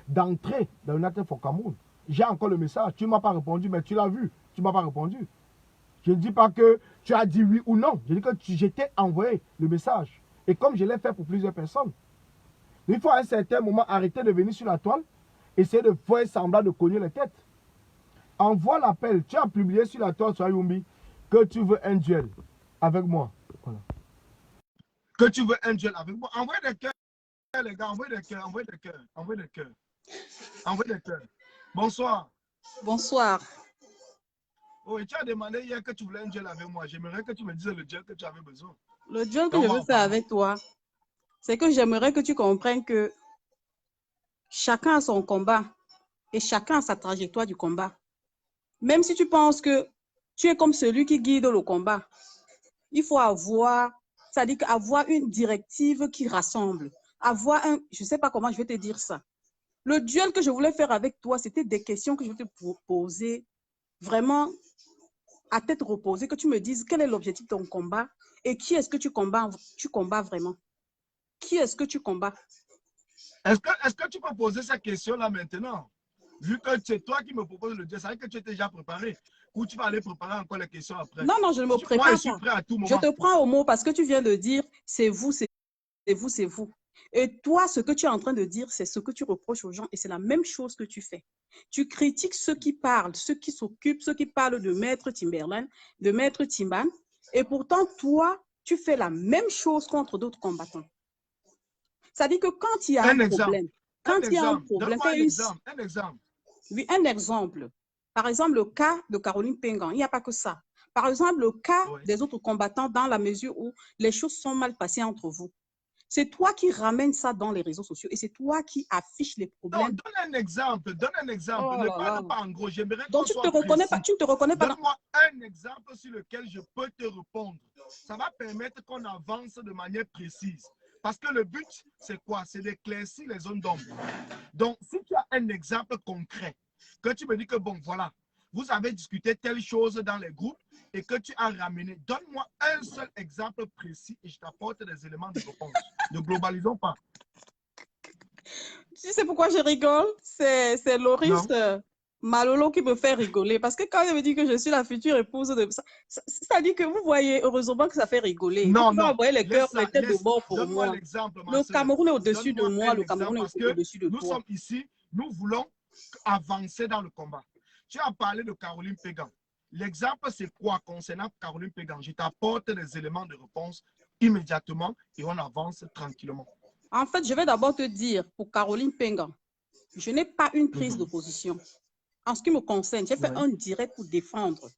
d'entrer dans United for Cameroun. J'ai encore le message. Tu ne m'as pas répondu, mais tu l'as vu. Tu ne m'as pas répondu. Je ne dis pas que tu as dit oui ou non. Je dis que je t'ai envoyé le message. Et comme je l'ai fait pour plusieurs personnes. Il faut à un certain moment arrêter de venir sur la toile, essayer de faire semblant de cogner les têtes. Envoie l'appel. Tu as publié sur la toile sur Yumbi que tu veux un duel avec moi. Voilà. Que tu veux un duel avec moi. Envoie des cœurs, les gars. Envoie des cœurs, envoie des cœurs, envoie des cœurs. Envoie des cœurs. Bonsoir. Bonsoir. Oui, tu as demandé hier que tu voulais un duel avec moi. J'aimerais que tu me dises le duel que tu avais besoin. Le duel que je veux faire avec toi, c'est que j'aimerais que tu comprennes que chacun a son combat et chacun a sa trajectoire du combat. Même si tu penses que tu es comme celui qui guide le combat, il faut avoir, c'est-à-dire avoir une directive qui rassemble, avoir un, je ne sais pas comment je vais te dire ça. Le duel que je voulais faire avec toi, c'était des questions que je vais te poser vraiment à tête reposée, que tu me dises quel est l'objectif de ton combat et qui est-ce que tu combats vraiment. Qui est-ce que tu combats? Est-ce que tu peux poser cette question-là maintenant? Vu que c'est toi qui me proposes le duel, ça veut dire que tu es déjà préparé. Ou tu vas aller préparer encore les questions après? Non, non, je ne me prépare moi, pas. Je suis prêt à tout moment. Je te prends au mot parce que tu viens de dire c'est vous, c'est vous, c'est vous. Et toi, ce que tu es en train de dire, c'est ce que tu reproches aux gens et c'est la même chose que tu fais. Tu critiques ceux qui parlent, ceux qui s'occupent, ceux qui parlent de Maître Timberland, de Maître Timban. Et pourtant, toi, tu fais la même chose contre d'autres combattants. Ça dit que quand il y a un problème, quand il y a un problème, un exemple. Oui, un exemple. Par exemple, le cas de Caroline Pengan, il n'y a pas que ça. Par exemple, le cas des autres combattants dans la mesure où les choses sont mal passées entre vous. C'est toi qui ramènes ça dans les réseaux sociaux et c'est toi qui affiches les problèmes. Non, donne un exemple, Oh ne parle pas en gros. J'aimerais donc tu ne te reconnais pas, tu ne te reconnais pas. Donne-moi un exemple sur lequel je peux te répondre. Ça va permettre qu'on avance de manière précise. Parce que le but, c'est quoi? C'est d'éclaircir les zones d'ombre. Donc, si tu as un exemple concret, que tu me dis que bon, voilà, vous avez discuté telle chose dans les groupes et que tu as ramené, donne-moi un seul exemple précis et je t'apporte des éléments de réponse. Ne globalisons pas. Tu sais pourquoi je rigole? C'est Loris Malolo qui me fait rigoler. Parce que quand il me dit que je suis la future épouse de ça dit que vous voyez, heureusement que ça fait rigoler. Non, vous voyez les cœurs, les têtes de bord pour donne-moi moi. l'exemple. Le Cameroun est au-dessus de moi, le Cameroun est au-dessus de toi. Nous sommes ici, nous voulons avancer dans le combat. Tu as parlé de Caroline Pégan. L'exemple, c'est quoi concernant Caroline Pégan? Je t'apporte des éléments de réponse immédiatement et on avance tranquillement. En fait, je vais d'abord te dire, pour Caroline Pengan, je n'ai pas une prise de position. En ce qui me concerne, j'ai fait un direct pour défendre.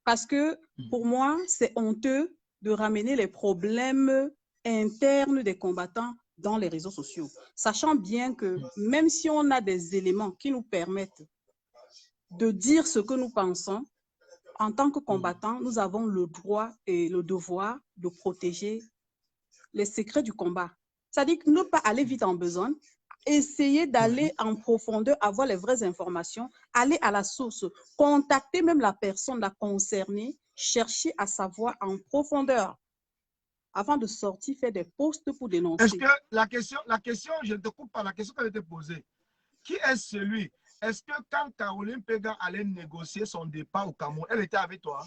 Parce que pour moi, c'est honteux de ramener les problèmes internes des combattants dans les réseaux sociaux. Sachant bien que même si on a des éléments qui nous permettent de dire ce que nous pensons, en tant que combattants, nous avons le droit et le devoir de protéger les secrets du combat. C'est-à-dire ne pas aller vite en besogne, essayer d'aller en profondeur, avoir les vraies informations, aller à la source, contacter même la personne la concernée, chercher à savoir en profondeur avant de sortir, faire des posts pour dénoncer. Est-ce que la question, je ne te coupe pas, la question que je t'ai posée, qui est celui? Est-ce que quand Caroline Pégan allait négocier son départ au Cameroun, elle était avec toi?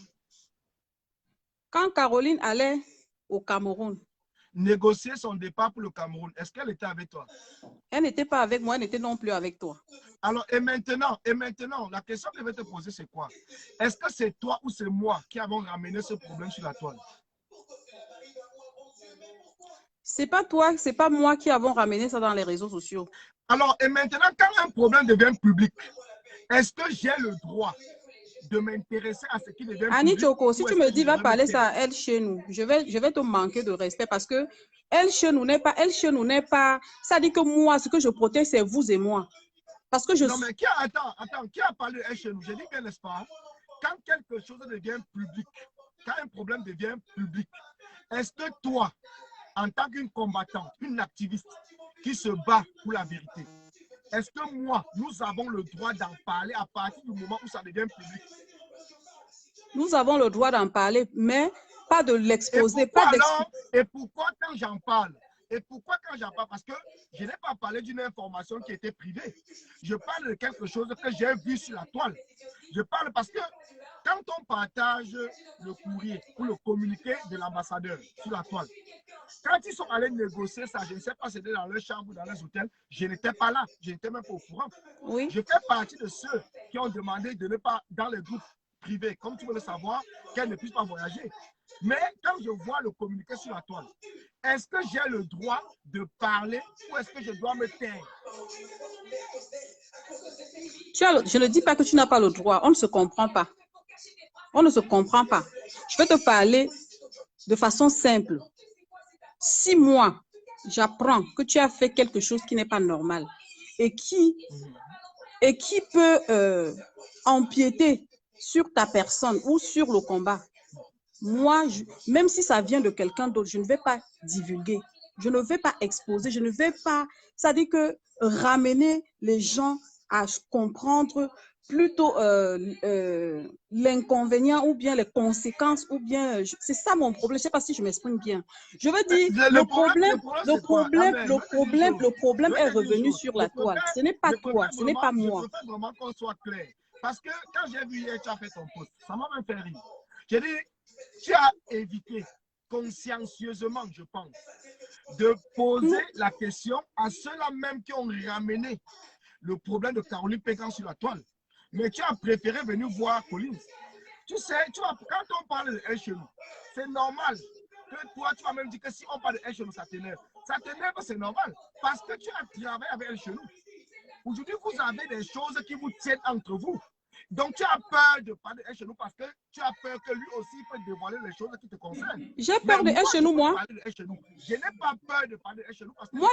Quand Caroline allait au Cameroun, négocier son départ pour le Cameroun, est-ce qu'elle était avec toi? Elle n'était pas avec moi, elle n'était non plus avec toi. Alors, et maintenant, la question que je vais te poser, c'est quoi? Est-ce que c'est toi ou c'est moi qui avons ramené ce problème sur la toile? C'est pas toi, c'est pas moi qui avons ramené ça dans les réseaux sociaux. Alors, et maintenant, quand un problème devient public, est-ce que j'ai le droit de m'intéresser à ce qui devient public? Annie Choco, si tu me dis, va parler ça à elle chez nous, je vais te manquer de respect parce que elle chez nous n'est pas, ça dit que moi, ce que je protège, c'est vous et moi. Parce que non, mais qui a parlé de elle chez nous? Je dis bien, n'est-ce pas? Quand quelque chose devient public, quand un problème devient public, est-ce que toi, en tant qu'une combattante, une activiste qui se bat pour la vérité, est-ce que moi, nous avons le droit d'en parler à partir du moment où ça devient public? Nous avons le droit d'en parler, mais pas de l'exposer. Et pourquoi quand j'en parle? Parce que je n'ai pas parlé d'une information qui était privée. Je parle de quelque chose que j'ai vu sur la toile. Je parle parce que quand on partage le courrier ou le communiqué de l'ambassadeur sur la toile, quand ils sont allés négocier ça, je ne sais pas si c'était dans leur chambre ou dans les hôtels, je n'étais pas là, je n'étais même pas au courant. Oui. Je fais partie de ceux qui ont demandé de ne pas, dans les groupes privés, comme tu veux le savoir, qu'elles ne puissent pas voyager. Mais quand je vois le communiqué sur la toile, est-ce que j'ai le droit de parler ou est-ce que je dois me taire? Je ne dis pas que tu n'as pas le droit, on ne se comprend pas. On ne se comprend pas. Je vais te parler de façon simple. Si moi, j'apprends que tu as fait quelque chose qui n'est pas normal et qui peut empiéter sur ta personne ou sur le combat, moi, même si ça vient de quelqu'un d'autre, je ne vais pas divulguer, je ne vais pas exposer, je ne vais pas, ça dit que ramener les gens à comprendre plutôt l'inconvénient ou bien les conséquences ou bien, c'est ça mon problème, je ne sais pas si je m'exprime bien. Je veux dire, le problème est revenu sur la toile. Ce n'est pas toi, ce n'est pas moi. Je préfère vraiment qu'on soit clair. Parce que quand j'ai vu hier, tu as fait ton post, ça m'a même fait rire. J'ai dit, tu as évité consciencieusement, je pense, de poser la question à ceux-là même qui ont ramené le problème de Caroline Pécan sur la toile. Mais tu as préféré venir voir Collins. Tu sais, quand on parle de El Chenou, c'est normal que toi, tu vas même dire que si on parle de El Chenou, ça t'énerve. Ça t'énerve, c'est normal. Parce que tu as travaillé avec El Chenou. Aujourd'hui, vous avez des choses qui vous tiennent entre vous. Donc, tu as peur de parler de El Chenou parce que tu as peur que lui aussi peut dévoiler les choses qui te concernent. J'ai peur de El Chenou, moi. Je n'ai pas peur de parler de El Chenou parce que moi,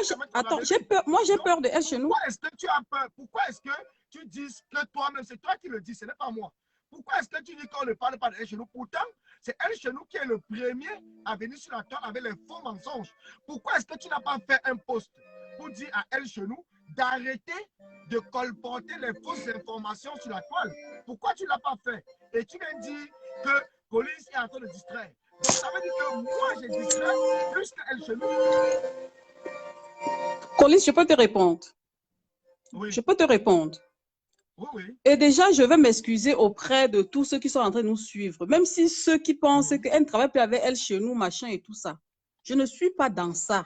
j'ai peur de El Chenou. Pourquoi est-ce que tu as peur? Pourquoi est-ce que tu dis que toi-même, c'est toi qui le dis, ce n'est pas moi? Pourquoi est-ce que tu dis qu'on ne parle pas de El Chenou? Pourtant, c'est El Chenou qui est le premier à venir sur la toile avec les faux mensonges. Pourquoi est-ce que tu n'as pas fait un post pour dire à El Chenou d'arrêter de colporter les fausses informations sur la toile? Pourquoi tu ne l'as pas fait? Et tu viens dire que Collins est en train de distraire. Donc ça veut dire que moi, j'ai distrait plus que El Chenou. Collins, je peux te répondre. Oui. Je peux te répondre. Oui, oui. Et déjà, je vais m'excuser auprès de tous ceux qui sont en train de nous suivre. Même si ceux qui pensent qu'elle ne travaille plus avec elle chez nous, machin et tout ça. Je ne suis pas dans ça.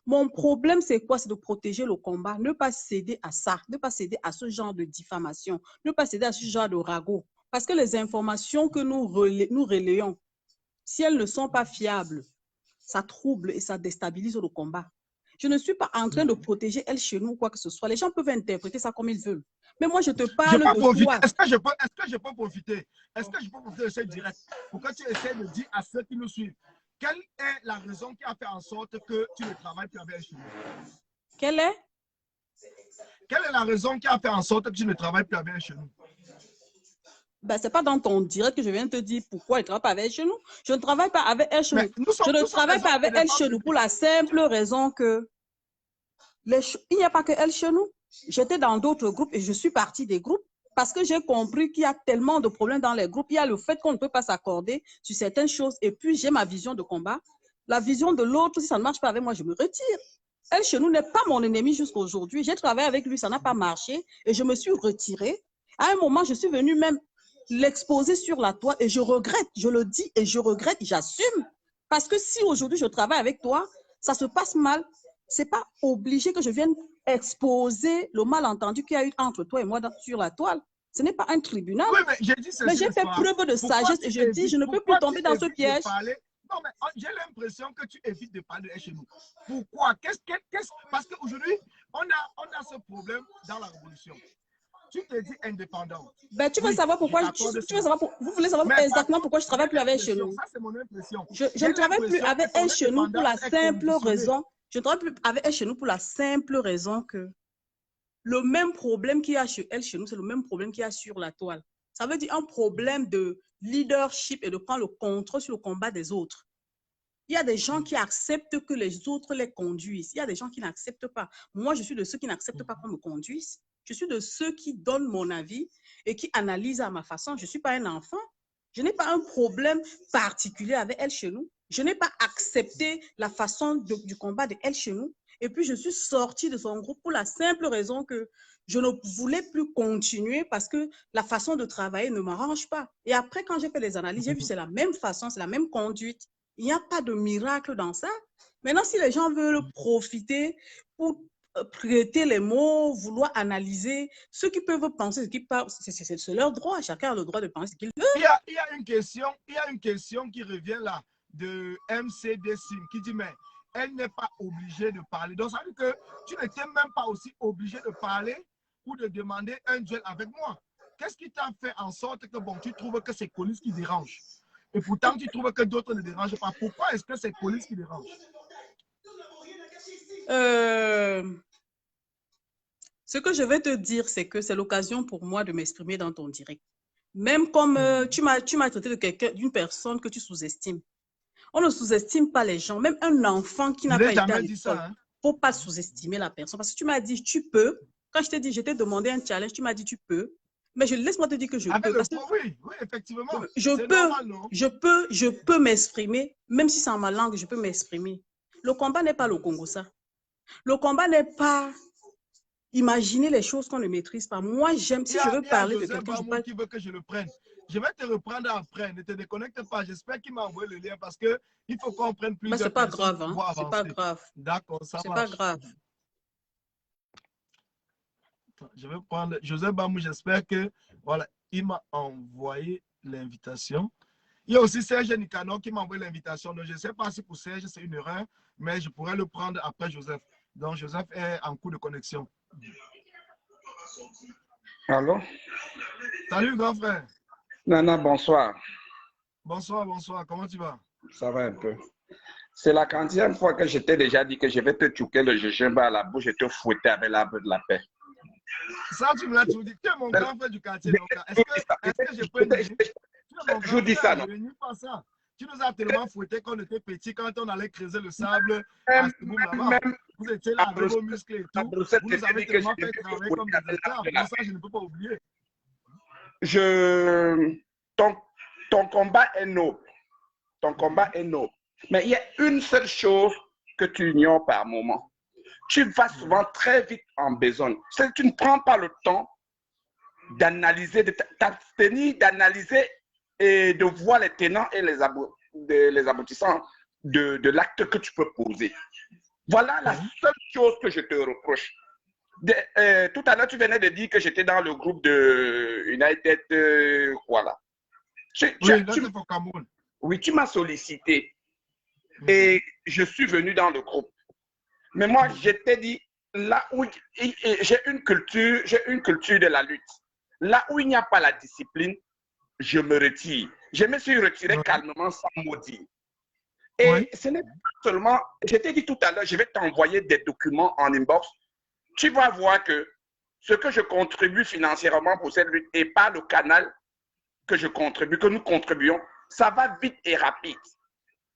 Mon problème, c'est quoi? C'est de protéger le combat. Ne pas céder à ça. Ne pas céder à ce genre de diffamation. Ne pas céder à ce genre de ragot. Parce que les informations que nous relayons, si elles ne sont pas fiables, ça trouble et ça déstabilise le combat. Je ne suis pas en train de protéger elle chez nous ou quoi que ce soit. Les gens peuvent interpréter ça comme ils veulent. Mais moi, je te parle de toi. Est-ce que je peux profiter? Est-ce que je peux profiter de ce direct pour que tu essaies de dire à ceux qui nous suivent quelle est la raison qui a fait en sorte que tu ne travailles plus avec elle chez nous? Quelle est la raison qui a fait en sorte que tu ne travailles plus avec elle chez nous? Ben, ce n'est pas dans ton direct que je viens de te dire pourquoi elle ne travaille pas avec elle chez nous. Je ne travaille pas avec elle chez nous. Je ne travaille pas avec elle chez nous pour la simple raison que il n'y a pas que elle chez nous. J'étais dans d'autres groupes et je suis partie des groupes parce que j'ai compris qu'il y a tellement de problèmes dans les groupes. Il y a le fait qu'on ne peut pas s'accorder sur certaines choses et puis j'ai ma vision de combat. La vision de l'autre, si ça ne marche pas avec moi, je me retire. Elle chez nous n'est pas mon ennemi jusqu'à aujourd'hui. J'ai travaillé avec lui, ça n'a pas marché et je me suis retirée. À un moment, je suis venue même l'exposer sur la toile et je regrette, je le dis et je regrette, j'assume. Parce que si aujourd'hui je travaille avec toi, ça se passe mal, ce n'est pas obligé que je vienne exposer le malentendu qu'il y a eu entre toi et moi sur la toile. Ce n'est pas un tribunal. Oui, mais j'ai fait preuve de sagesse et je dis, je ne peux plus tomber dans ce piège. Non, mais j'ai l'impression que tu évites de parler chez nous. Pourquoi? Parce qu'aujourd'hui, on a ce problème dans la révolution. Tu te dis indépendante. Ben, tu veux savoir pourquoi vous voulez savoir exactement pourquoi je ne travaille plus avec elle chez nous. Ça, c'est mon impression. Je ne travaille plus avec elle chez nous pour la simple raison. Je ne travaille plus avec elle chez nous pour la simple raison que le même problème qu'il y a chez elle chez nous, c'est le même problème qu'il y a sur la toile. Ça veut dire un problème de leadership et de prendre le contrôle sur le combat des autres. Il y a des gens qui acceptent que les autres les conduisent. Il y a des gens qui n'acceptent pas. Moi, je suis de ceux qui n'acceptent pas qu'on me conduise. Je suis de ceux qui donnent mon avis et qui analysent à ma façon. Je ne suis pas un enfant. Je n'ai pas un problème particulier avec elle chez nous. Je n'ai pas accepté la façon du combat de elle chez nous. Et puis, je suis sortie de son groupe pour la simple raison que je ne voulais plus continuer parce que la façon de travailler ne m'arrange pas. Et après, quand j'ai fait les analyses, j'ai vu que c'est la même façon, c'est la même conduite. Il n'y a pas de miracle dans ça. Maintenant, si les gens veulent profiter pour prêter les mots, vouloir analyser, ceux qui peuvent penser ce qu'ils pensent, c'est leur droit. Chacun a le droit de penser ce qu'il veut. Il y a une question qui revient là de MCD Sim qui dit mais elle n'est pas obligée de parler. Donc ça veut dire que tu n'étais même pas aussi obligé de parler ou de demander un duel avec moi. Qu'est-ce qui t'a fait en sorte que bon, tu trouves que c'est Collins qui dérange? Et pourtant, tu trouves que d'autres ne dérangent pas. Pourquoi est-ce que c'est Collins qui dérange? Ce que je vais te dire, c'est que c'est l'occasion pour moi de m'exprimer dans ton direct. Même comme tu m'as traité de quelqu'un, d'une personne que tu sous-estimes. On ne sous-estime pas les gens. Même un enfant qui n'a pas été à l'école, il ne faut pas sous-estimer la personne. Parce que tu m'as dit, tu peux. Quand je t'ai dit, je t'ai demandé un challenge, tu m'as dit, tu peux. Mais laisse-moi te dire que je peux. Parce que oui, effectivement. Je peux m'exprimer, même si c'est en ma langue, je peux m'exprimer. Le combat n'est pas le Congo, ça. Le combat n'est pas imaginer les choses qu'on ne maîtrise pas. Moi, j'aime, si je veux parler de quelqu'un, qui veut que je le prenne. Je vais te reprendre après. Ne te déconnecte pas. J'espère qu'il m'a envoyé le lien parce qu'il faut qu'on prenne plusieurs. C'est pas grave, hein? C'est pas grave. D'accord, ça marche. C'est pas grave. Je vais prendre Joseph Bamou. J'espère que voilà, il m'a envoyé l'invitation. Il y a aussi Serge Nicanor qui m'a envoyé l'invitation. Donc, je ne sais pas si pour Serge, c'est une erreur, mais je pourrais le prendre après Joseph. Donc, Joseph est en cours de connexion. Allô? Salut, grand frère. Nana, bonsoir. Bonsoir, bonsoir. Comment tu vas? Ça va un peu. C'est la 40e fois que je t'ai déjà dit que je vais te chouquer le gingembre à la bouche et te fouetter avec l'arbre de la paix. Ça, tu me l'as toujours dit. Tu es mon grand frère du quartier. Est-ce que je peux dire? Je vous dis ça, non? Tu nous as tellement fouetté quand on était petit, quand on allait creuser le sable à Stiboum là-bas. Vous étiez là avec vos muscles et tout. Vous nous avez tellement fait travailler comme des esclaves. Mais ça, je ne peux pas oublier. Ton combat est noble. Ton combat est noble. Mais il y a une seule chose que tu ignores par moment. Tu vas souvent très vite en besogne. Tu ne prends pas le temps d'analyser, de t'abstenir, d'analyser et de voir les tenants et les aboutissants de l'acte que tu peux poser. Voilà la seule chose que je te reproche. Tout à l'heure, tu venais de dire que j'étais dans le groupe de United, voilà. Oui, tu m'as sollicité et je suis venu dans le groupe. Mais moi, je t'ai dit, là où j'ai une culture de la lutte. Là où il n'y a pas la discipline, je me retire. Je me suis retiré calmement sans maudire. Et ce n'est pas seulement, je t'ai dit tout à l'heure, je vais t'envoyer des documents en inbox. Tu vas voir que ce que je contribue financièrement pour cette lutte et pas le canal que je contribue, que nous contribuons, ça va vite et rapide.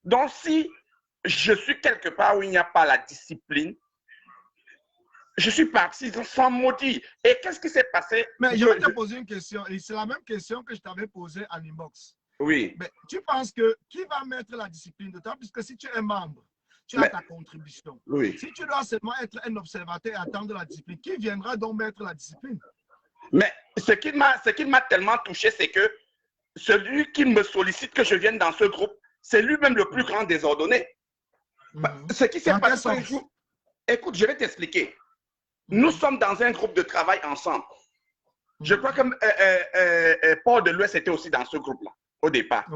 Donc, si je suis quelque part où il n'y a pas la discipline, je suis parti sans maudire. Et qu'est-ce qui s'est passé? Mais je vais te poser une question. Et c'est la même question que je t'avais posée en inbox. Oui. Mais tu penses que qui va mettre la discipline de toi? Puisque si tu es membre, tu as ta contribution. Oui. Si tu dois seulement être un observateur et attendre la discipline, qui viendra donc mettre la discipline? Mais ce qui m'a tellement touché, c'est que celui qui me sollicite que je vienne dans ce groupe, c'est lui-même le plus grand désordonné. Ce qui s'est passé un jour, écoute, je vais t'expliquer. Nous sommes dans un groupe de travail ensemble. Je crois que Port de l'Ouest était aussi dans ce groupe-là, au départ.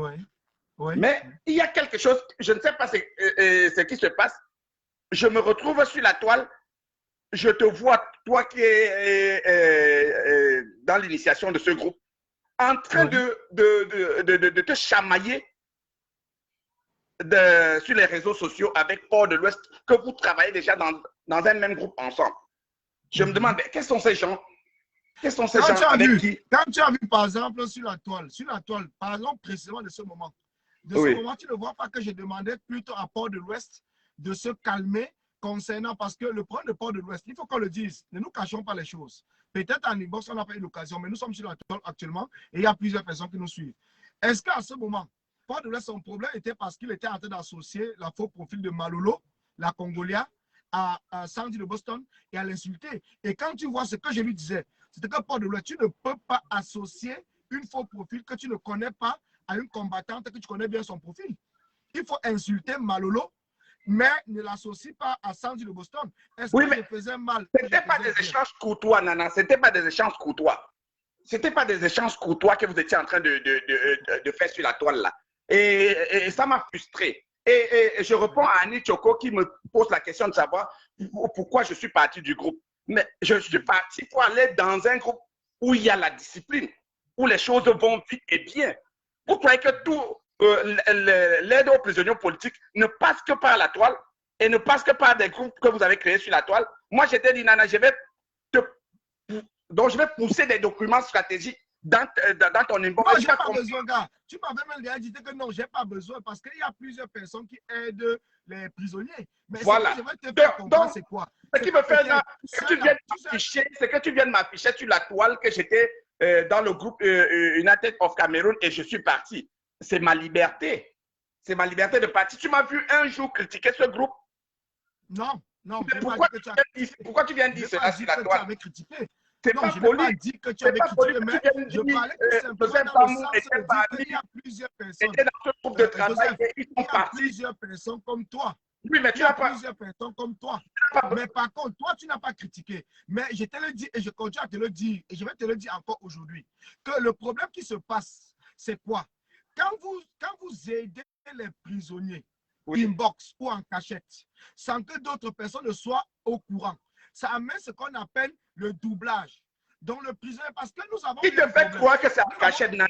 Mais il y a quelque chose, je ne sais pas ce qui se passe. Je me retrouve sur la toile, je te vois, toi qui es dans l'initiation de ce groupe, en train de te chamailler sur les réseaux sociaux avec Port de l'Ouest, que vous travaillez déjà dans un même groupe ensemble. Je me demande, quels sont ces gens? Quels sont ces gens avec qui? Quand tu as vu, par exemple, sur la toile, par exemple, précisément de ce moment, tu ne vois pas que je demandais plutôt à Port de l'Ouest de se calmer concernant, parce que le problème de Port de l'Ouest, il faut qu'on le dise, ne nous cachons pas les choses. Peut-être en inbox, on n'a pas eu l'occasion, mais nous sommes sur la toile actuellement et il y a plusieurs personnes qui nous suivent. Est-ce qu'à ce moment, Port de l'Ouest, son problème était parce qu'il était en train d'associer la faux profil de Malolo, la Congolia, à Sandy de Boston et à l'insulter. Et quand tu vois ce que je lui disais, c'était que Paul Deloitte, tu ne peux pas associer une faux profil que tu ne connais pas à une combattante que tu connais bien son profil. Il faut insulter Malolo, mais ne l'associe pas à Sandy de Boston. Est-ce que je faisais mal? Ce n'était pas des échanges courtois, Nana. Ce n'était pas des échanges courtois. Ce n'était pas des échanges courtois que vous étiez en train de faire sur la toile là. Et ça m'a frustré. Et je réponds à Annie Choco qui me pose la question de savoir pourquoi je suis parti du groupe. Mais je suis parti pour aller dans un groupe où il y a la discipline, où les choses vont vite et bien. Vous croyez que tout l'aide aux prisonniers politiques ne passe que par la toile et ne passe que par des groupes que vous avez créés sur la toile? Moi, j'étais dit, Nana, je vais pousser des documents stratégiques dans ton inbox. Non, je n'ai pas besoin, gars. Tu m'avais même dit que non, je n'ai pas besoin parce qu'il y a plusieurs personnes qui aident les prisonniers. Mais voilà. Ce que je vais te faire comprendre, c'est quoi? Ce qui me fait c'est que tu viens de m'afficher sur la toile que j'étais dans le groupe United of Cameroon et je suis parti. C'est ma liberté. C'est ma liberté de partir. Tu m'as vu un jour critiquer ce groupe? Non, non. Pourquoi tu viens de dire cela sur la toile? C'est pas poli. Je n'ai pas dit que tu avais critiqué, mais je parlais tout simplement dans le sens de dire qu'il y a plusieurs personnes. Dans ce groupe de travail, ils sont partis. Il y a plusieurs personnes comme toi. Oui, mais tu as plusieurs personnes comme toi. Mais par contre, toi, tu n'as pas critiqué. Mais je te le dis et je continue à te le dire, et je vais te le dire encore aujourd'hui, que le problème qui se passe, c'est quoi? Quand vous aidez les prisonniers, inbox ou en cachette, sans que d'autres personnes ne soient au courant, ça amène ce qu'on appelle le doublage. Donc le prisonnier, parce que nous avons... Qui te fait croire que c'est en cachette, Nana?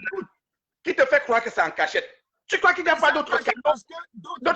Qui te fait croire que c'est en cachette? Tu crois qu'il n'y a pas d'autres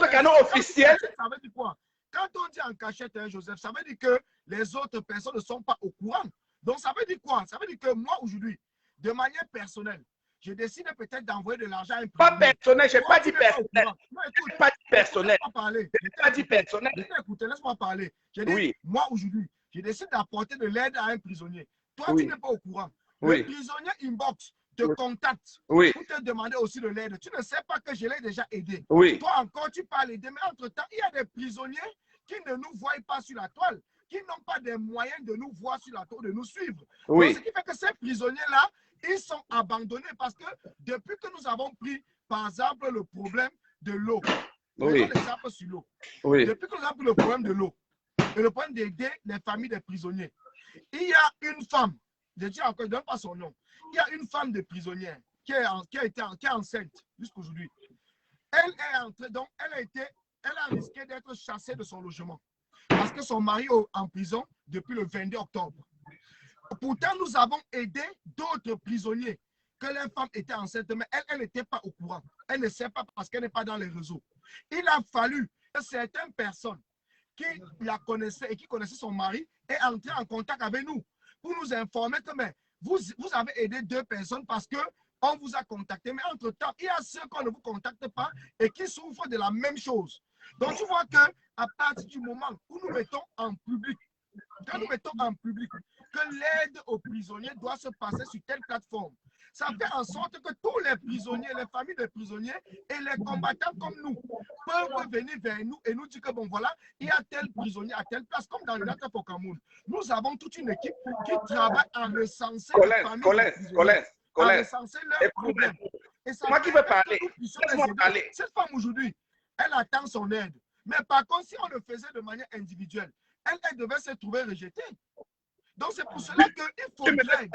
canaux officiels? Ça veut dire quoi? Quand on dit en cachette, hein, Joseph, ça veut dire que les autres personnes ne sont pas au courant. Donc ça veut dire quoi? Ça veut dire que moi, aujourd'hui, de manière personnelle, je décide peut-être d'envoyer de l'argent à un prisonnier. Pas personnel, je n'ai pas dit personnel. Je n'ai pas dit personnel. Je n'ai pas dit personnel. Écoutez, laisse-moi parler. J'ai dit, moi, aujourd'hui, je décide d'apporter de l'aide à un prisonnier. Toi, tu n'es pas au courant. Le prisonnier inbox te contacte pour te demander aussi de l'aide. Tu ne sais pas que je l'ai déjà aidé. Toi encore, tu parles d'aider, mais entre-temps, il y a des prisonniers qui ne nous voient pas sur la toile, qui n'ont pas des moyens de nous voir sur la toile, de nous suivre. Donc, ce qui fait que ces prisonniers-là, ils sont abandonnés parce que depuis que nous avons pris, par exemple, le problème de l'eau, l'exemple sur l'eau, depuis que nous avons pris le problème de l'eau et le problème d'aider les familles des prisonniers, il y a une femme, je dis encore, je ne donne pas son nom, il y a une femme de prisonnière qui est enceinte jusqu'aujourd'hui. Elle est entrée, donc elle a risqué d'être chassée de son logement parce que son mari est en prison depuis le 22 octobre. Pourtant, nous avons aidé d'autres prisonniers que les femmes étaient enceintes, mais elle n'était pas au courant. Elle ne sait pas parce qu'elle n'est pas dans les réseaux. Il a fallu que certaines personnes qui la connaissaient et qui connaissaient son mari aient entré en contact avec nous pour nous informer que mais, vous avez aidé 2 personnes parce qu'on vous a contacté. Mais entre-temps, il y a ceux qu'on ne vous contacte pas et qui souffrent de la même chose. Donc, tu vois qu'à partir du moment où nous mettons en public, quand nous mettons en public que l'aide aux prisonniers doit se passer sur telle plateforme, ça fait en sorte que tous les prisonniers, les familles des prisonniers et les combattants comme nous peuvent venir vers nous et nous dire que bon voilà, il y a tel prisonnier à telle place, comme dans le United of Cameroun. Nous avons toute une équipe qui travaille à recenser les familles, à recenser leurs problèmes. Et ça moi qui veux parler, laisse-moi parler. Cette femme aujourd'hui, elle attend son aide. Mais par contre, si on le faisait de manière individuelle, elle devait se trouver rejetée. Donc, c'est pour cela qu'il faudrait,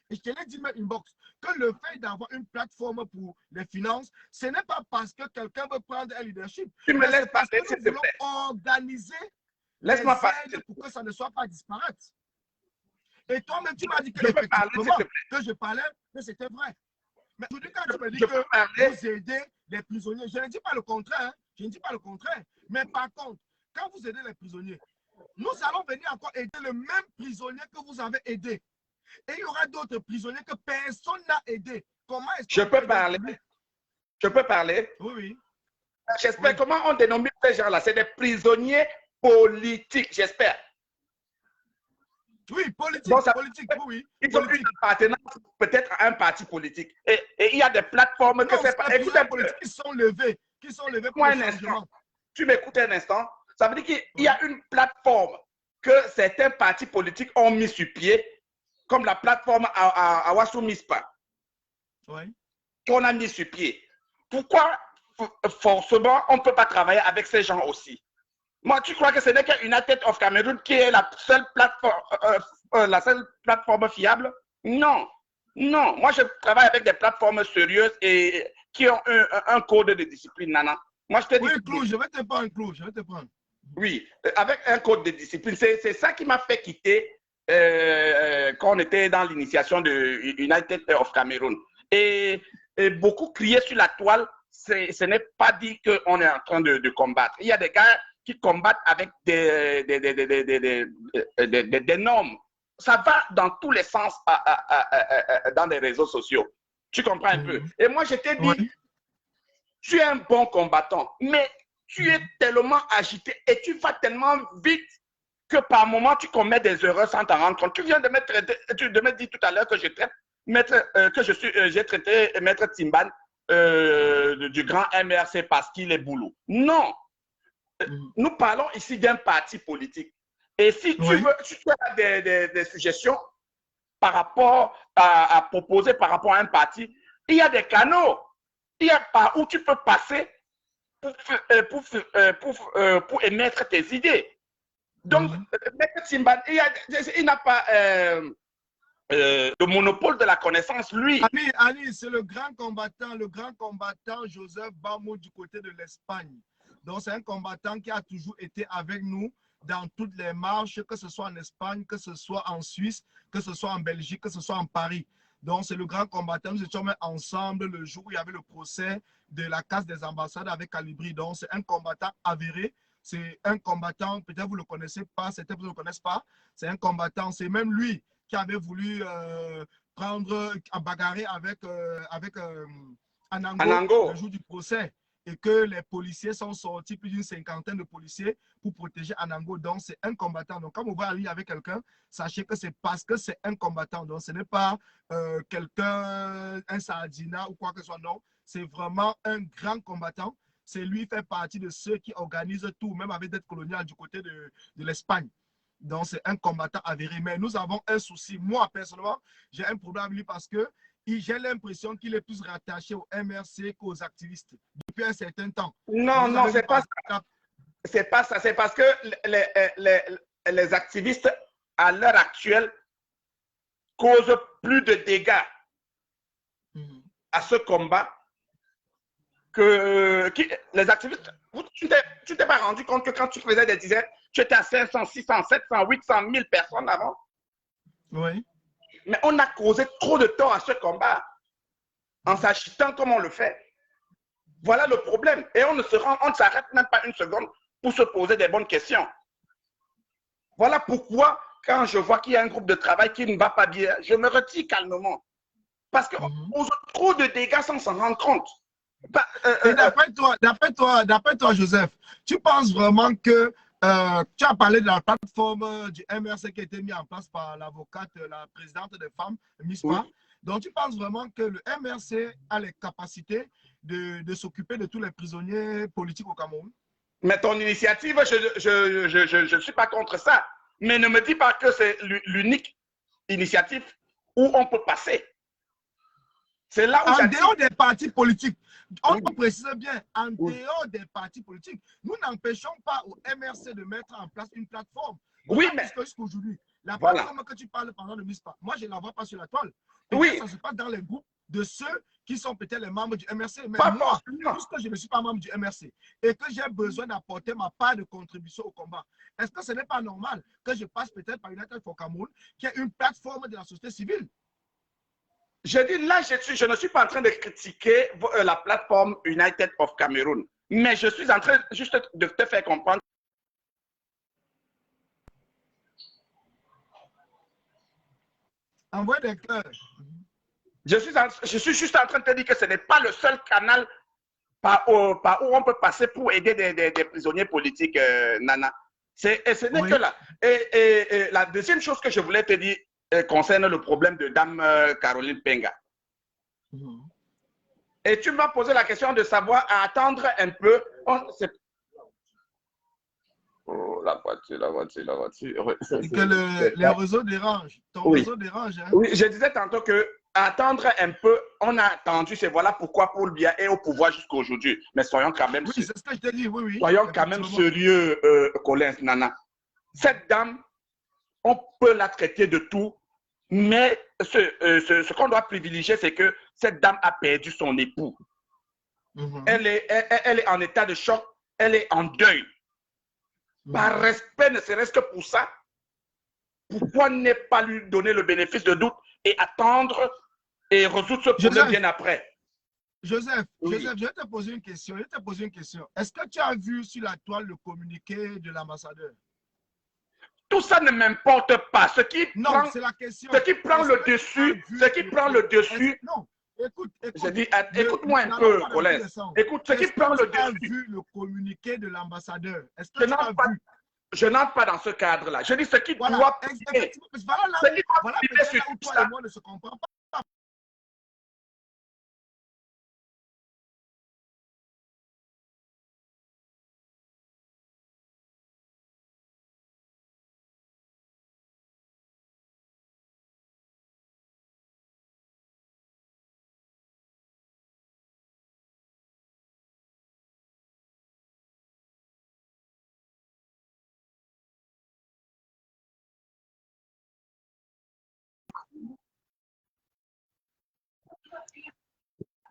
je te l'ai dit, mais inbox, que le fait d'avoir une plateforme pour les finances, ce n'est pas parce que quelqu'un veut prendre un leadership. Tu me laisses parler, s'il te plaît. Organiser laisse-moi parler pour que ça ne soit pas disparate. Et toi-même, tu m'as dit que, je parlais, que c'était vrai. Mais aujourd'hui, quand tu me dis que vous aidez les prisonniers, je ne dis pas le contraire. Hein, je ne dis pas le contraire. Mais par contre, quand vous aidez les prisonniers, nous allons venir encore aider le même prisonnier que vous avez aidé. Et il y aura d'autres prisonniers que personne n'a aidé. Comment est-ce que je peux parler? Je peux parler? Oui. J'espère. Oui. Comment on dénomine ces gens-là? C'est des prisonniers politiques, j'espère. Oui, politique, donc, politique, oui. Ils ont une appartenance peut-être à un parti politique. Et il y a des plateformes que c'est pas. Écoutez, politiques qui sont levés pour un instant. Tu m'écoutes un instant. Ça veut dire qu'il y a une plateforme que certains partis politiques ont mis sur pied, comme la plateforme Awasu Mispa, qu'on a mis sur pied. Pourquoi forcément on ne peut pas travailler avec ces gens aussi? Moi, tu crois que ce n'est que United of Cameroon qui est la seule plateforme fiable? Non. Non. Moi, je travaille avec des plateformes sérieuses et qui ont un code de discipline, Nana. Moi, je te dis. Oui, Claude, je vais te prendre, Claude, je vais te prendre. Oui, avec un code de discipline. C'est ça qui m'a fait quitter quand on était dans l'initiation de United of Cameroon. Et beaucoup criaient sur la toile, ce n'est pas dit qu'on est en train de combattre. Il y a des gars qui combattent avec des normes. Ça va dans tous les sens dans les réseaux sociaux. Tu comprends un peu? Et moi, je t'ai dit, tu es un bon combattant, mais tu es tellement agité et tu vas tellement vite que par moment, tu commets des erreurs sans t'en rendre compte. Tu viens de me dire tout à l'heure que j'ai traité Maître Timban du grand MRC parce qu'il est boulot. Non. Nous parlons ici d'un parti politique. Et si tu veux, si tu as des suggestions par rapport à proposer par rapport à un parti, il y a des canaux. Il y a par où tu peux passer pour émettre tes idées. Donc, Maître Timban, il n'a pas le monopole de la connaissance, lui. Ali, c'est le grand combattant Joseph Bamo du côté de l'Espagne. Donc, c'est un combattant qui a toujours été avec nous dans toutes les marches, que ce soit en Espagne, que ce soit en Suisse, que ce soit en Belgique, que ce soit en Paris. Donc, c'est le grand combattant. Nous étions ensemble le jour où il y avait le procès de la casse des ambassades avec Calibri. Donc, c'est un combattant avéré. C'est un combattant, peut-être vous ne le connaissez pas, certains vous ne le connaissent pas. C'est un combattant, c'est même lui qui avait voulu bagarrer avec Anango le jour du procès. Et que les policiers sont sortis, plus d'une cinquantaine de policiers pour protéger Anango. Donc, c'est un combattant. Donc, quand on va aller avec quelqu'un, sachez que c'est parce que c'est un combattant. Donc, ce n'est pas quelqu'un, un sardina ou quoi que ce soit. Non, c'est vraiment un grand combattant. C'est lui fait partie de ceux qui organisent tout, même avec dette coloniale du côté de l'Espagne. Donc, c'est un combattant avéré. Mais nous avons un souci. Moi, personnellement, j'ai un problème avec lui parce que j'ai l'impression qu'il est plus rattaché au MRC qu'aux activistes depuis un certain temps. Non, non, c'est pas ça. C'est pas ça. C'est parce que les activistes, à l'heure actuelle, causent plus de dégâts à ce combat que les activistes. Tu t'es pas rendu compte que quand tu faisais des dizaines, tu étais à 500, 600, 700, 800 000 personnes avant? Oui. Mais on a causé trop de tort à ce combat en s'agitant comme on le fait. Voilà le problème. Et on ne s'arrête même pas une seconde pour se poser des bonnes questions. Voilà pourquoi, quand je vois qu'il y a un groupe de travail qui ne va pas bien, je me retire calmement. Parce qu'on cause trop de dégâts sans s'en rendre compte. D'après toi, Joseph, tu penses vraiment que tu as parlé de la plateforme du MRC qui a été mise en place par l'avocate, la présidente des femmes, MISPA. Oui. Donc, tu penses vraiment que le MRC a les capacités de s'occuper de tous les prisonniers politiques au Cameroun? Mais ton initiative, je ne suis pas contre ça. Mais ne me dis pas que c'est l'unique initiative où on peut passer. C'est là où en dehors des partis politiques. On peut préciser bien, en dehors des partis politiques, nous n'empêchons pas au MRC de mettre en place une plateforme. Oui, mais jusqu'aujourd'hui, la plateforme que tu parles pendant le MISPA, moi, je ne la vois pas sur la toile. Oui. Ça se passe dans les groupes de ceux qui sont peut-être les membres du MRC. Mais moi, puisque je ne suis pas membre du MRC et que j'ai besoin d'apporter ma part de contribution au combat, est-ce que ce n'est pas normal que je passe peut-être par United for Cameroun, qui est une plateforme de la société civile? Je dis là, je ne suis pas en train de critiquer la plateforme United of Cameroon, mais je suis en train juste de te faire comprendre. Envoie des cœurs. Je suis juste en train de te dire que ce n'est pas le seul canal par où on peut passer pour aider des prisonniers politiques, Nana. Ce n'est que là. Et la deuxième chose que je voulais te dire, concerne le problème de Dame Caroline Penga. Et tu m'as posé la question de savoir à attendre un peu. Oh, la voiture, la voiture, la voiture. Et que les réseaux dérangent. Ton Oui. réseau dérange. Hein? Oui, je disais tantôt que attendre un peu, on a attendu, c'est voilà pourquoi Paul Biya est au pouvoir jusqu'à aujourd'hui. Mais soyons quand même Oui, c'est ce que je te dis, oui, oui. soyons quand même sérieux, Collins, Nana. Cette dame, on peut la traiter de tout, mais ce qu'on doit privilégier, c'est que cette dame a perdu son époux. Elle est en état de choc, elle est en deuil. Par respect, ne serait-ce que pour ça, pourquoi ne pas lui donner le bénéfice de doute et attendre et résoudre ce problème bien après? Joseph, Oui. Joseph, je vais te poser une question. Est-ce que tu as vu sur la toile le communiqué de l'ambassadeur? Tout ça ne m'importe pas. Ce qui Non, prend, c'est la question. ce qui prend le dessus, Non, écoute. Je dis, écoute-moi un peu, Colin. Écoute, ce qui prend le dessus. Tu as vu le communiqué de l'ambassadeur? Est-ce que tu as vu? Je n'entre pas dans ce cadre-là. Je dis ce qui doit primer. Voilà peut-être où toi et moi ne se comprend pas.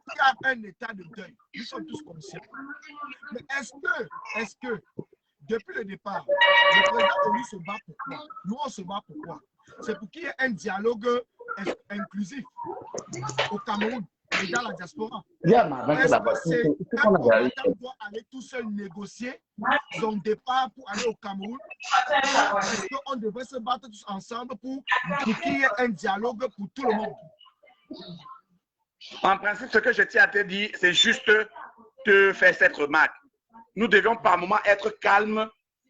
Il y a un état de deuil. Nous sommes tous conscients. Mais est-ce que, depuis le départ, le président ONU se bat pourquoi? Nous, on se bat pourquoi? C'est pour qu'il y ait un dialogue inclusif au Cameroun et dans la diaspora. Est-ce que c'est un combattant doit aller tout seul négocier son départ pour aller au Cameroun? Est-ce qu'on devrait se battre tous ensemble pour qu'il y ait un dialogue pour tout le monde? En principe, ce que je tiens à te dire, c'est juste te faire cette remarque. Nous devions par moment être calmes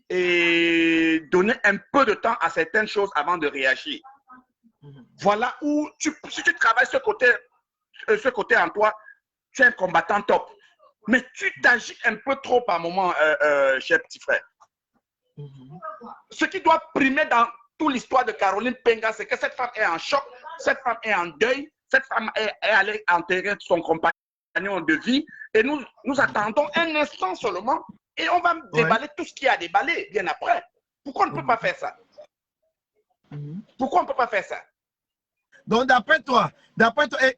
et donner un peu de temps à certaines choses avant de réagir. Voilà où, si tu travailles ce côté en toi, tu es un combattant top. Mais tu t'agis un peu trop par moment, cher petit frère. Ce qui doit primer dans toute l'histoire de Caroline Penga, c'est que cette femme est en choc, cette femme est en deuil, cette femme est allée enterrer son compagnon de vie et nous attendons un instant seulement et on va déballer tout ce qu'il y a à déballer bien après. Pourquoi on ne peut pas faire ça? Pourquoi on ne peut pas faire ça? Donc, d'après toi,